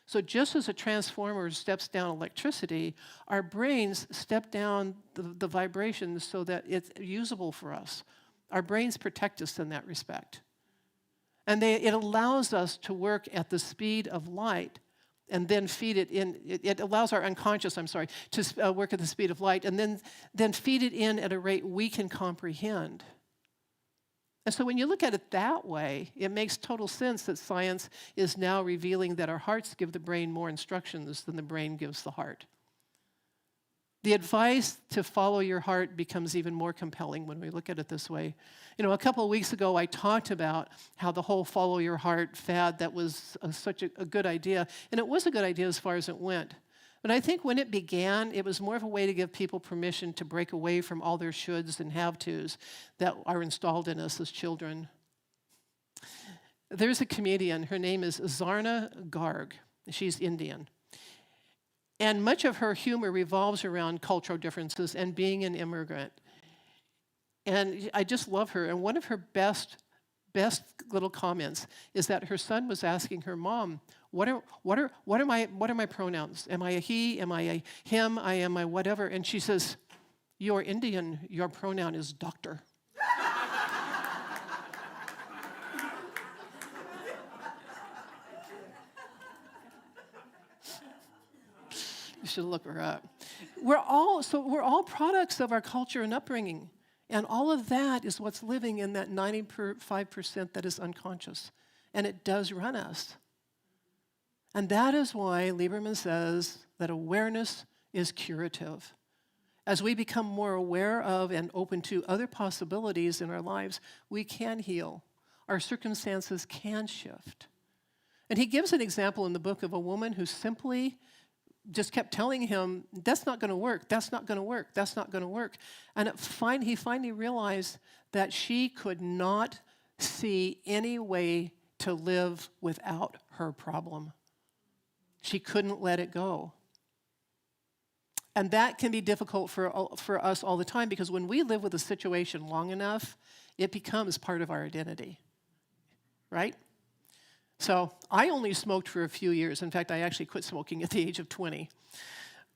So just as a transformer steps down electricity, our brains step down the vibrations so that it's usable for us. Our brains protect us in that respect. And it allows us to work at the speed of light and then feed it in. It allows our unconscious, to work at the speed of light and then feed it in at a rate we can comprehend. And so when you look at it that way, it makes total sense that science is now revealing that our hearts give the brain more instructions than the brain gives the heart. The advice to follow your heart becomes even more compelling when we look at it this way. You know, a couple of weeks ago, I talked about how the whole follow your heart fad, that was such a good idea. And it was a good idea as far as it went. But I think when it began, it was more of a way to give people permission to break away from all their shoulds and have-tos that are installed in us as children. There's a comedian, her name is Zarna Garg. She's Indian. And much of her humor revolves around cultural differences and being an immigrant. And I just love her. And one of her best little comments is that her son was asking her, "Mom, what are my pronouns? Am I a he? Am I a him? Am I whatever?" And she says, "You're Indian. Your pronoun is doctor." You should look her up. We're all products of our culture and upbringing. And all of that is what's living in that 95% that is unconscious. And it does run us. And that is why Lieberman says that awareness is curative. As we become more aware of and open to other possibilities in our lives, we can heal. Our circumstances can shift. And he gives an example in the book of a woman who simply just kept telling him, "That's not going to work, that's not going to work, that's not going to work." And he finally realized that she could not see any way to live without her problem. She couldn't let it go. And that can be difficult for us all the time, because when we live with a situation long enough, it becomes part of our identity, right? So I only smoked for a few years. In fact, I actually quit smoking at the age of 20.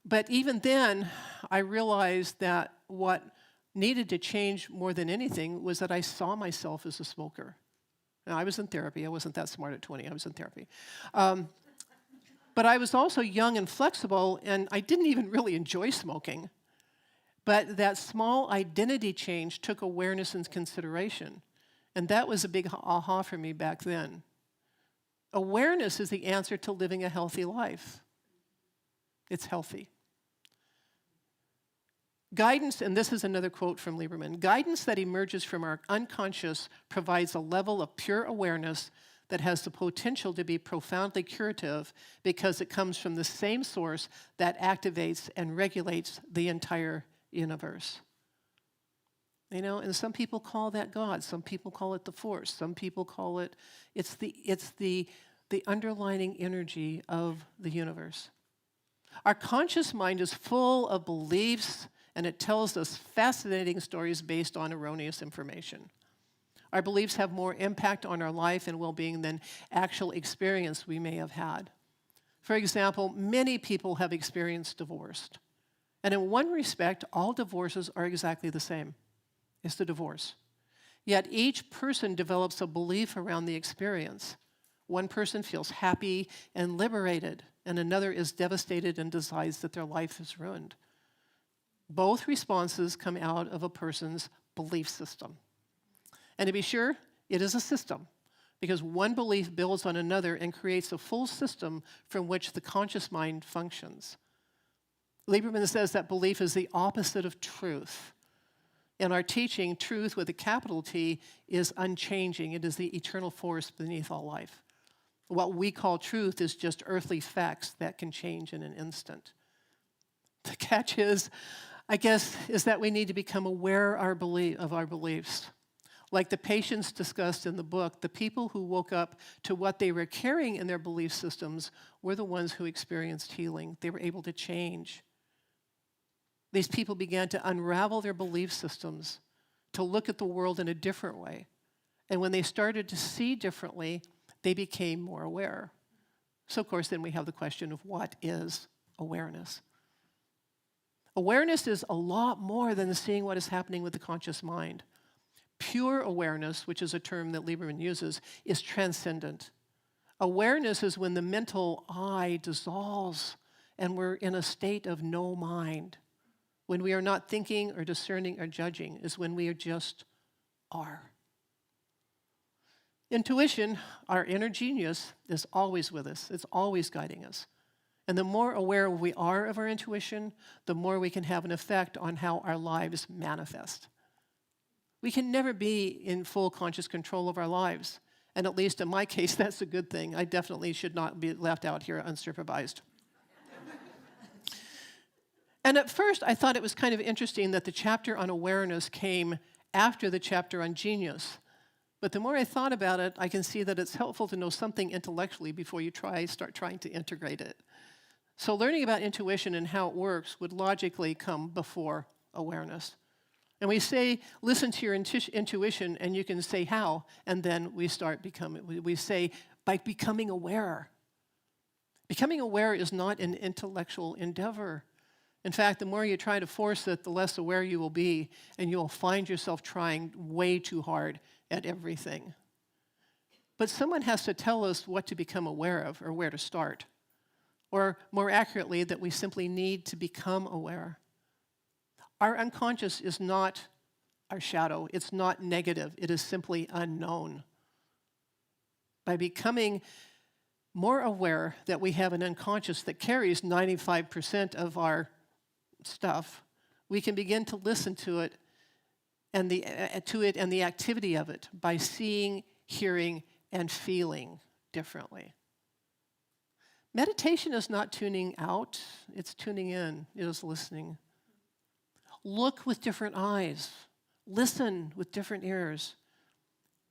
But even then, I realized that what needed to change more than anything was that I saw myself as a smoker. Now, I was in therapy. I wasn't that smart at 20. I was in therapy. But I was also young and flexible, and I didn't even really enjoy smoking. But that small identity change took awareness into consideration. And that was a big aha for me back then. Awareness is the answer to living a healthy life. It's healthy. Guidance, and this is another quote from Lieberman, guidance that emerges from our unconscious provides a level of pure awareness that has the potential to be profoundly curative because it comes from the same source that activates and regulates the entire universe. You know, and some people call that God. Some people call it the force. Some people call it, it's the underlying energy of the universe. Our conscious mind is full of beliefs, and it tells us fascinating stories based on erroneous information. Our beliefs have more impact on our life and well-being than actual experience we may have had. For example, many people have experienced divorce. And in one respect, all divorces are exactly the same. It's the divorce. Yet each person develops a belief around the experience. One person feels happy and liberated, and another is devastated and decides that their life is ruined. Both responses come out of a person's belief system. And to be sure, it is a system, because one belief builds on another and creates a full system from which the conscious mind functions. Lieberman says that belief is the opposite of truth. In our teaching, truth with a capital T is unchanging. It is the eternal force beneath all life. What we call truth is just earthly facts that can change in an instant. The catch is, I guess, is that we need to become aware of our beliefs. Like the patients discussed in the book, the people who woke up to what they were carrying in their belief systems were the ones who experienced healing. They were able to change. These people began to unravel their belief systems, to look at the world in a different way. And when they started to see differently, they became more aware. So, of course, then we have the question of what is awareness? Awareness is a lot more than seeing what is happening with the conscious mind. Pure awareness, which is a term that Lieberman uses, is transcendent. Awareness is when the mental I dissolves and we're in a state of no mind. When we are not thinking or discerning or judging is when we just are. Intuition, our inner genius, is always with us. It's always guiding us. And the more aware we are of our intuition, the more we can have an effect on how our lives manifest. We can never be in full conscious control of our lives. And at least in my case, that's a good thing. I definitely should not be left out here unsupervised. And at first, I thought it was kind of interesting that the chapter on awareness came after the chapter on genius. But the more I thought about it, I can see that it's helpful to know something intellectually before you start trying to integrate it. So learning about intuition and how it works would logically come before awareness. And we say, listen to your intuition, and you can say how, and then we say, by becoming aware. Becoming aware is not an intellectual endeavor. In fact, the more you try to force it, the less aware you will be, and you'll find yourself trying way too hard at everything. But someone has to tell us what to become aware of or where to start. Or more accurately, that we simply need to become aware. Our unconscious is not our shadow. It's not negative. It is simply unknown. By becoming more aware that we have an unconscious that carries 95% of our stuff, we can begin to listen to it and the activity of it by seeing, hearing, and feeling differently. Meditation is not tuning out, it's tuning in, it is listening. Look with different eyes. Listen with different ears.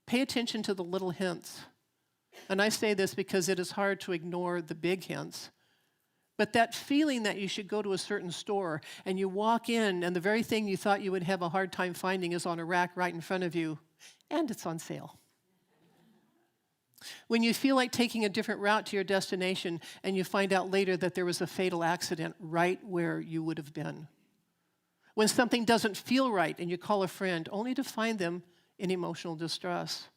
Pay attention to the little hints. And I say this because it is hard to ignore the big hints. But that feeling that you should go to a certain store and you walk in and the very thing you thought you would have a hard time finding is on a rack right in front of you, and it's on sale. When you feel like taking a different route to your destination and you find out later that there was a fatal accident right where you would have been. When something doesn't feel right and you call a friend only to find them in emotional distress.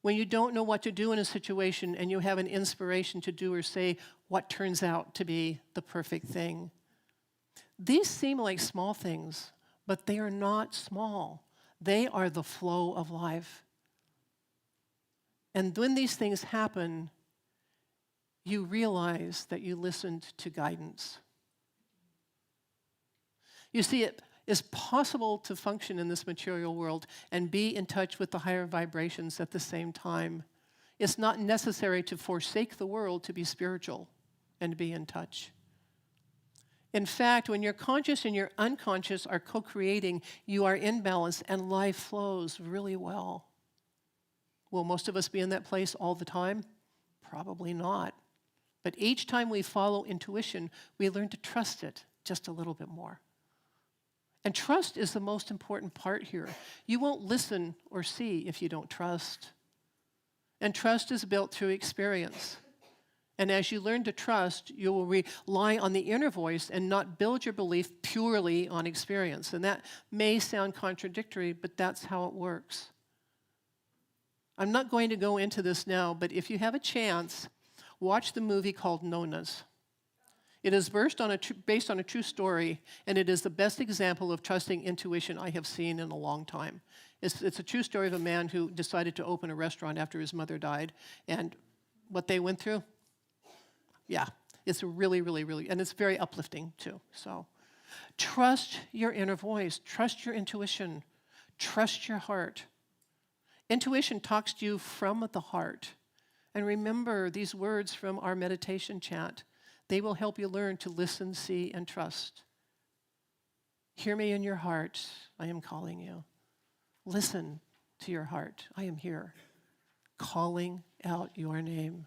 When you don't know what to do in a situation and you have an inspiration to do or say what turns out to be the perfect thing. These seem like small things, but they are not small. They are the flow of life. And when these things happen, you realize that you listened to guidance. You see, it is possible to function in this material world and be in touch with the higher vibrations at the same time. It's not necessary to forsake the world to be spiritual and be in touch. In fact, when your conscious and your unconscious are co-creating, you are in balance and life flows really well. Will most of us be in that place all the time? Probably not. But each time we follow intuition, we learn to trust it just a little bit more. And trust is the most important part here. You won't listen or see if you don't trust. And trust is built through experience. And as you learn to trust, you will rely on the inner voice and not build your belief purely on experience. And that may sound contradictory, but that's how it works. I'm not going to go into this now, but if you have a chance, watch the movie called Nonas. It is based on a true story, and it is the best example of trusting intuition I have seen in a long time. It's a true story of a man who decided to open a restaurant after his mother died, and what they went through. Yeah, it's really, really, really, and it's very uplifting too. So trust your inner voice, trust your intuition, trust your heart. Intuition talks to you from the heart. And remember these words from our meditation chant. They will help you learn to listen, see, and trust. Hear me in your heart, I am calling you. Listen to your heart, I am here, calling out your name.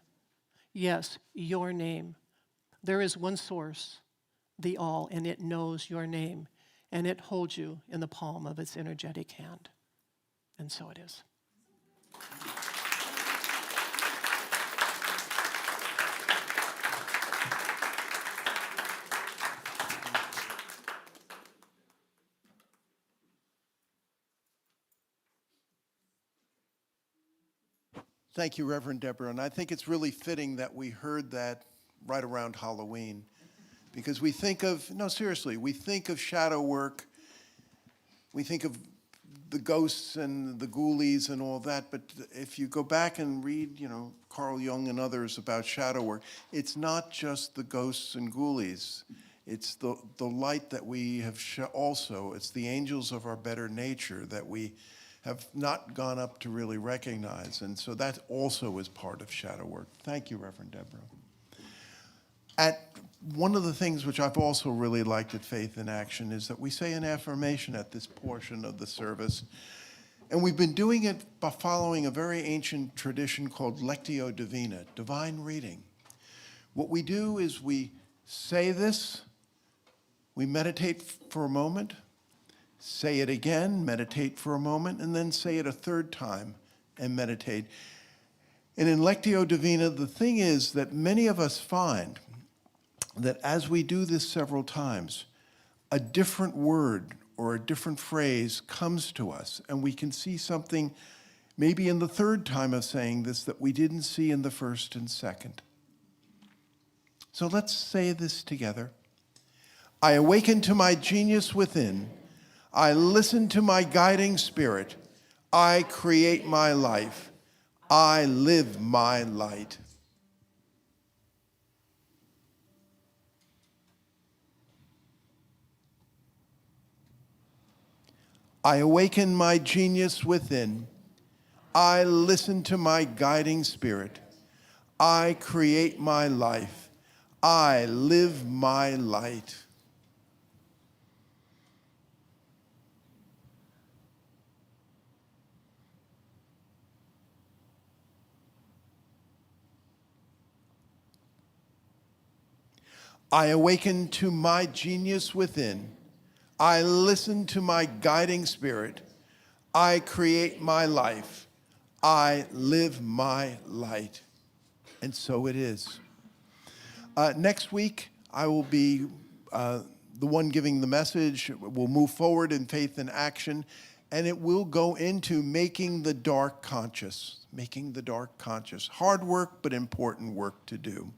Yes, your name. There is one source, the all, and it knows your name, and it holds you in the palm of its energetic hand. And so it is. Thank you, Reverend Deborah. And I think it's really fitting that we heard that right around Halloween, because we think of, no, seriously, we think of shadow work, we think of the ghosts and the ghoulies and all that, but if you go back and read, Carl Jung and others about shadow work, it's not just the ghosts and ghoulies. It's the light that we have also, it's the angels of our better nature that we have not gone up to really recognize. And so that also is part of shadow work. Thank you, Reverend Deborah. One of the things which I've also really liked at Faith in Action is that we say an affirmation at this portion of the service. And we've been doing it by following a very ancient tradition called Lectio Divina, divine reading. What we do is we say this, we meditate for a moment, say it again, meditate for a moment, and then say it a third time and meditate. And in Lectio Divina, the thing is that many of us find that as we do this several times, a different word or a different phrase comes to us, and we can see something maybe in the third time of saying this that we didn't see in the first and second. So let's say this together. I awaken to my genius within. I listen to my guiding spirit. I create my life. I live my light. I awaken my genius within. I listen to my guiding spirit. I create my life. I live my light. I awaken to my genius within. I listen to my guiding spirit. I create my life. I live my light. And so it is. Next week, I will be the one giving the message. We'll move forward in Faith in Action, and it will go into making the dark conscious. Making the dark conscious. Hard work, but important work to do.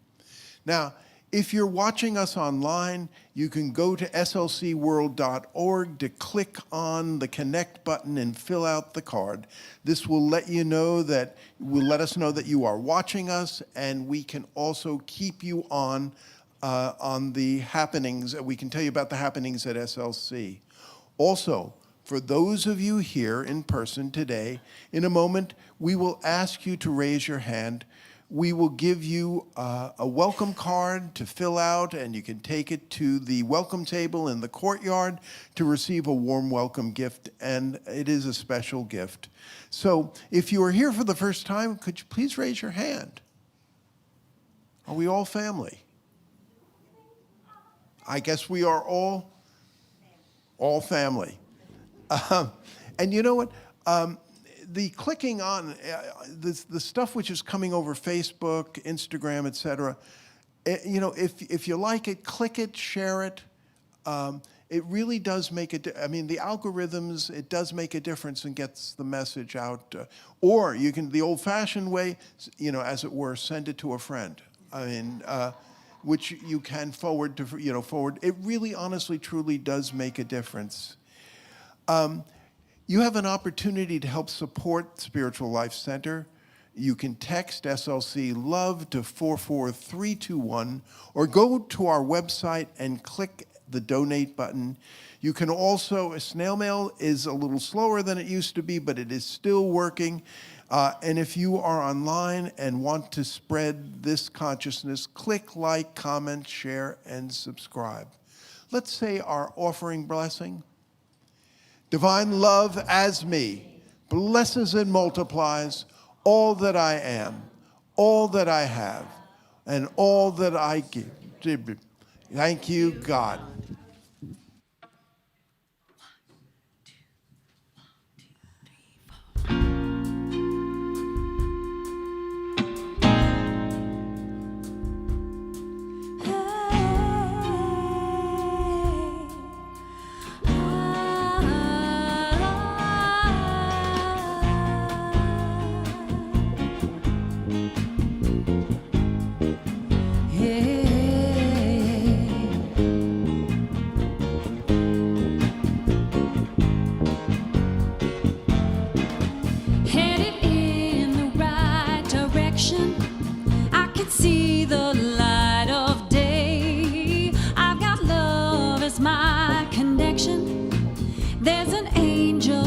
Now, If you're watching us online, you can go to slcworld.org to click on the connect button and fill out the card. This will let us know that you are watching us, and we can also keep you on the happenings. We can tell you about the happenings at SLC. Also, for those of you here in person today, in a moment, we will ask you to raise your hand. We will give you a welcome card to fill out, and you can take it to the welcome table in the courtyard to receive a warm welcome gift, and it is a special gift. So if you are here for the first time, could you please raise your hand? Are we all family? I guess we are all family. And you know what? The clicking on the stuff which is coming over Facebook, Instagram, etc. If you like it, click it, share it. It really does make the algorithms. It does make a difference and gets the message out. Or you can, the old-fashioned way, as it were, send it to a friend. Which you can forward to forward. It really, honestly, truly does make a difference. You have an opportunity to help support Spiritual Life Center. You can text SLC Love to 44321 or go to our website and click the donate button. You can also, snail mail is a little slower than it used to be, but it is still working. And if you are online and want to spread this consciousness, click like, comment, share, and subscribe. Let's say our offering blessing. Divine love as me blesses and multiplies all that I am, all that I have, and all that I give. Thank you, God.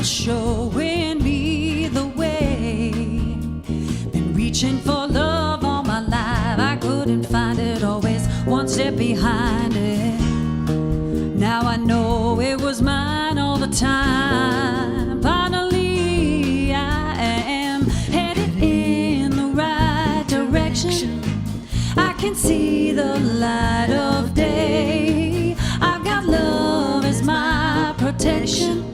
Showing me the way. Been reaching for love all my life. I couldn't find it, always one step behind it. Now I know it was mine all the time. Finally, I am headed in the right direction. I can see the light of day. I've got love as my protection.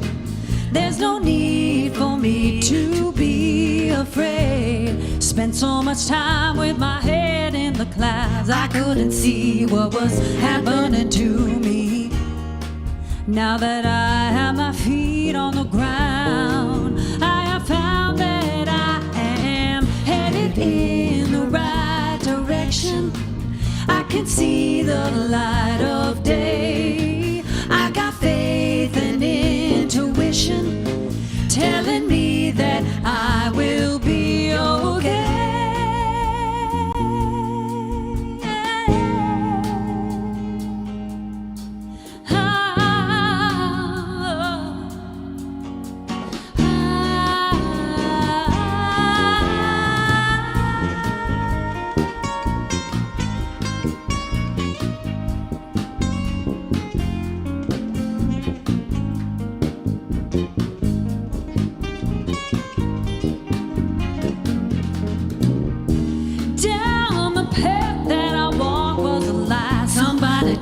There's no need for me to be afraid. Spent so much time with my head in the clouds, I couldn't see what was happening to me. Now that I have my feet on the ground, I have found that I am headed in the right direction. I can see the light of day. I got faith and intuition telling me that I will be okay.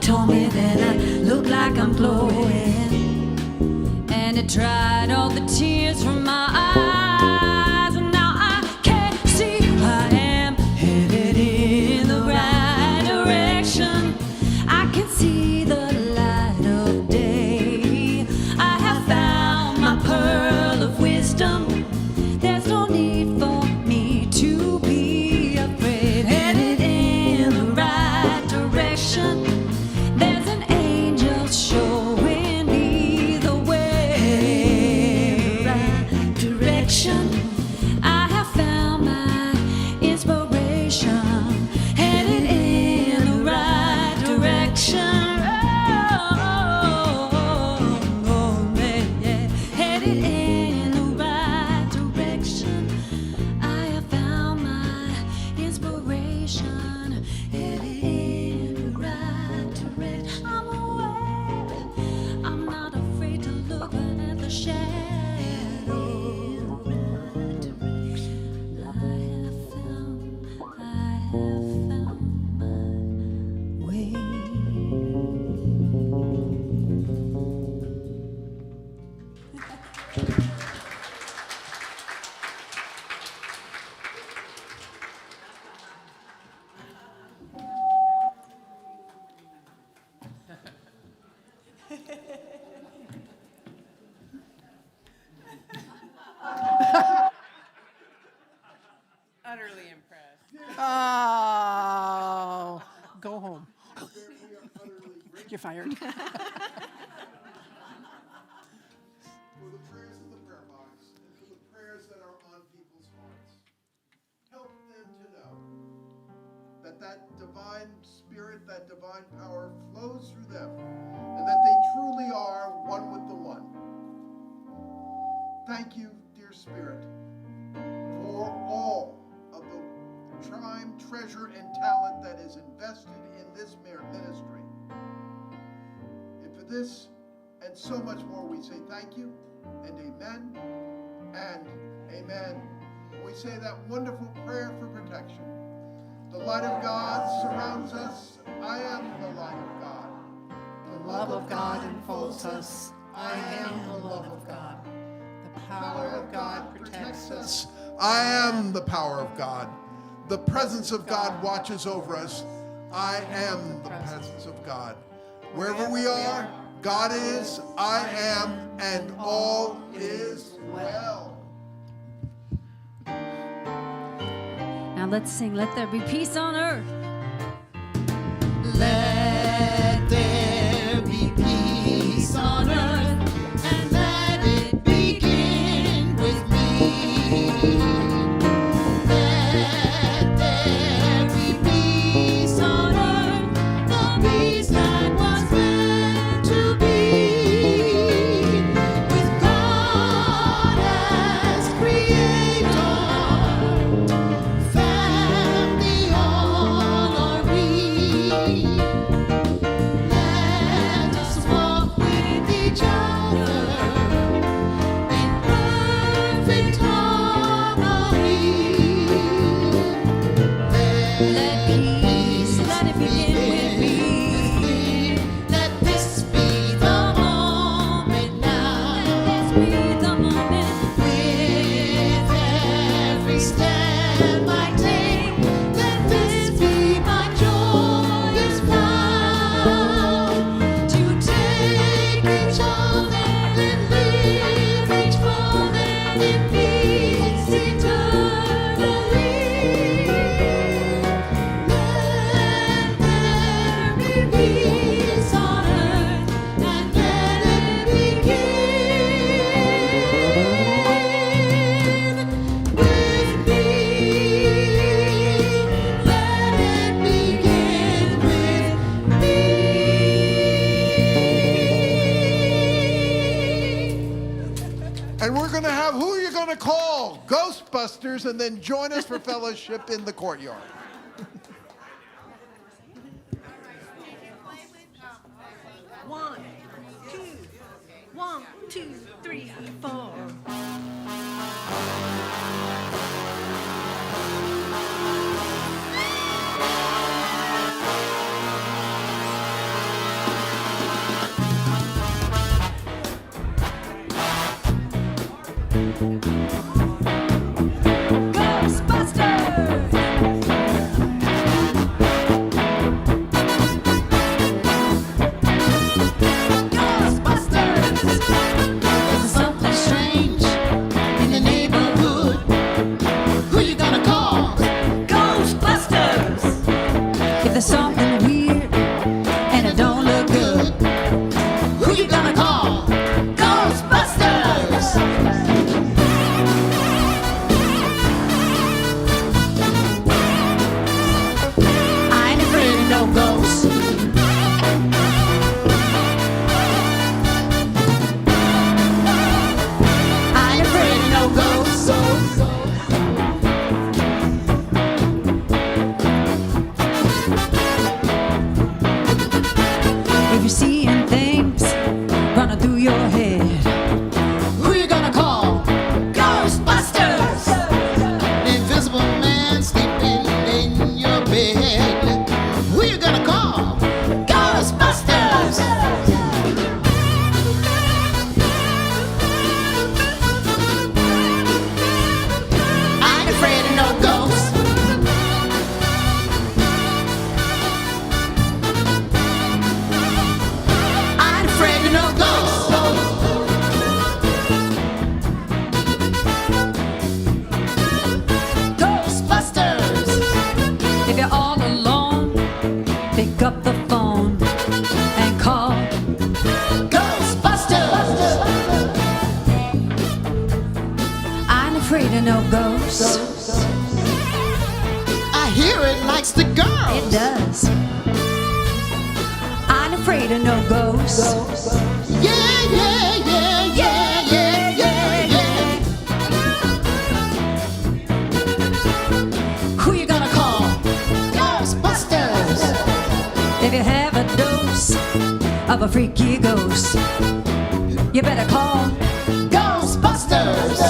Told me that I look like I'm glowing, and it dried all the tears from my eyes, and now I can see I am headed in the right direction. I can see the light of day. I have found my pearl of wisdom. There's no need for me to be afraid. Headed in the right direction. Utterly impressed. Oh, go home. You're fired. For the prayers in the prayer box and for the prayers that are on people's hearts, help them to know that that divine spirit, that divine power flows through them, and that they truly are one with the one. Thank you, dear Spirit, for all of the time, treasure, and talent that is invested in this ministry. And for this and so much more, we say thank you and amen and amen. And we say that wonderful prayer for protection. The light of God surrounds us. I am the light of God. The love of God enfolds us. I am the love of God. The power of God protects us. I am the power of God. The presence of God watches over us. I am the presence of God. Wherever we are, God is, I am, and all is well. Now let's sing, Let There Be Peace on Earth. Let there be peace on earth, and let it begin with me. Let there be peace on earth, the peace that was meant to be. With God as creator, family all are we. Let us walk with each other in perfect harmony. Let peace, let it begin with me. Let this be the moment now. Let's be the moment. With every step I take, let this be my joyous vow. To take each other and live each moment in peace eternally. Let there be peace on earth, and let it begin with me. Let it begin with me. And we're going to have Who You Gonna Call? Ghostbusters, and then join us for fellowship in the courtyard. One, two, three, four. There's something strange in the neighborhood. Who you gonna call? Ghostbusters! If there's something weird and it don't look good, Who you gonna call? Ghostbusters! I ain't afraid of no ghosts. I ain't afraid of no ghosts. If you're seeing things, run a pick up the phone and call Ghostbusters. I ain't afraid of no ghosts. I hear it likes the girls. It does. I ain't afraid of no ghosts. Yeah, yeah, yeah, yeah, yeah, yeah, yeah. Who you gonna call? Ghostbusters. If you have a dose of a freaky ghost, you better call Ghostbusters.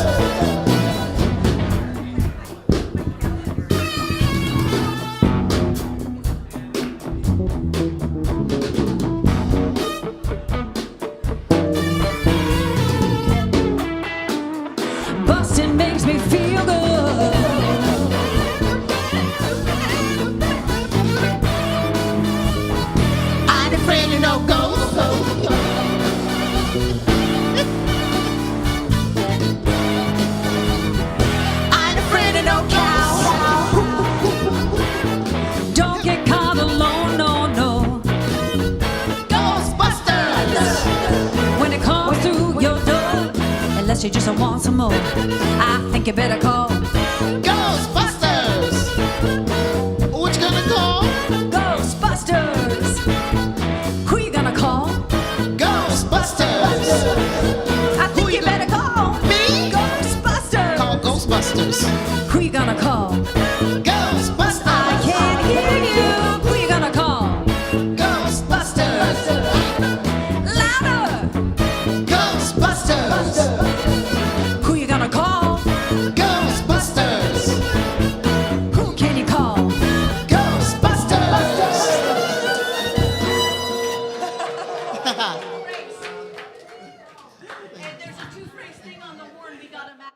Bustin' makes me feel good. I ain't afraid of no ghosts. I ain't afraid of no cows. Don't get caught alone, no, no. Ghostbusters. When it comes through your door, unless you just want some more, I think you better call Ghostbusters. What you gonna call? Ghostbusters. Who you gonna call? Ghostbusters. I think you better call Me? Ghostbusters. Call Ghostbusters. Who you gonna call? Ghostbusters. I can't hear you. Who you gonna call? Ghostbusters. Louder. Ghostbusters. Who you gonna call? Ghostbusters. Who can you call? Ghostbusters. And there's a two-phrase thing on the horn. We got him out.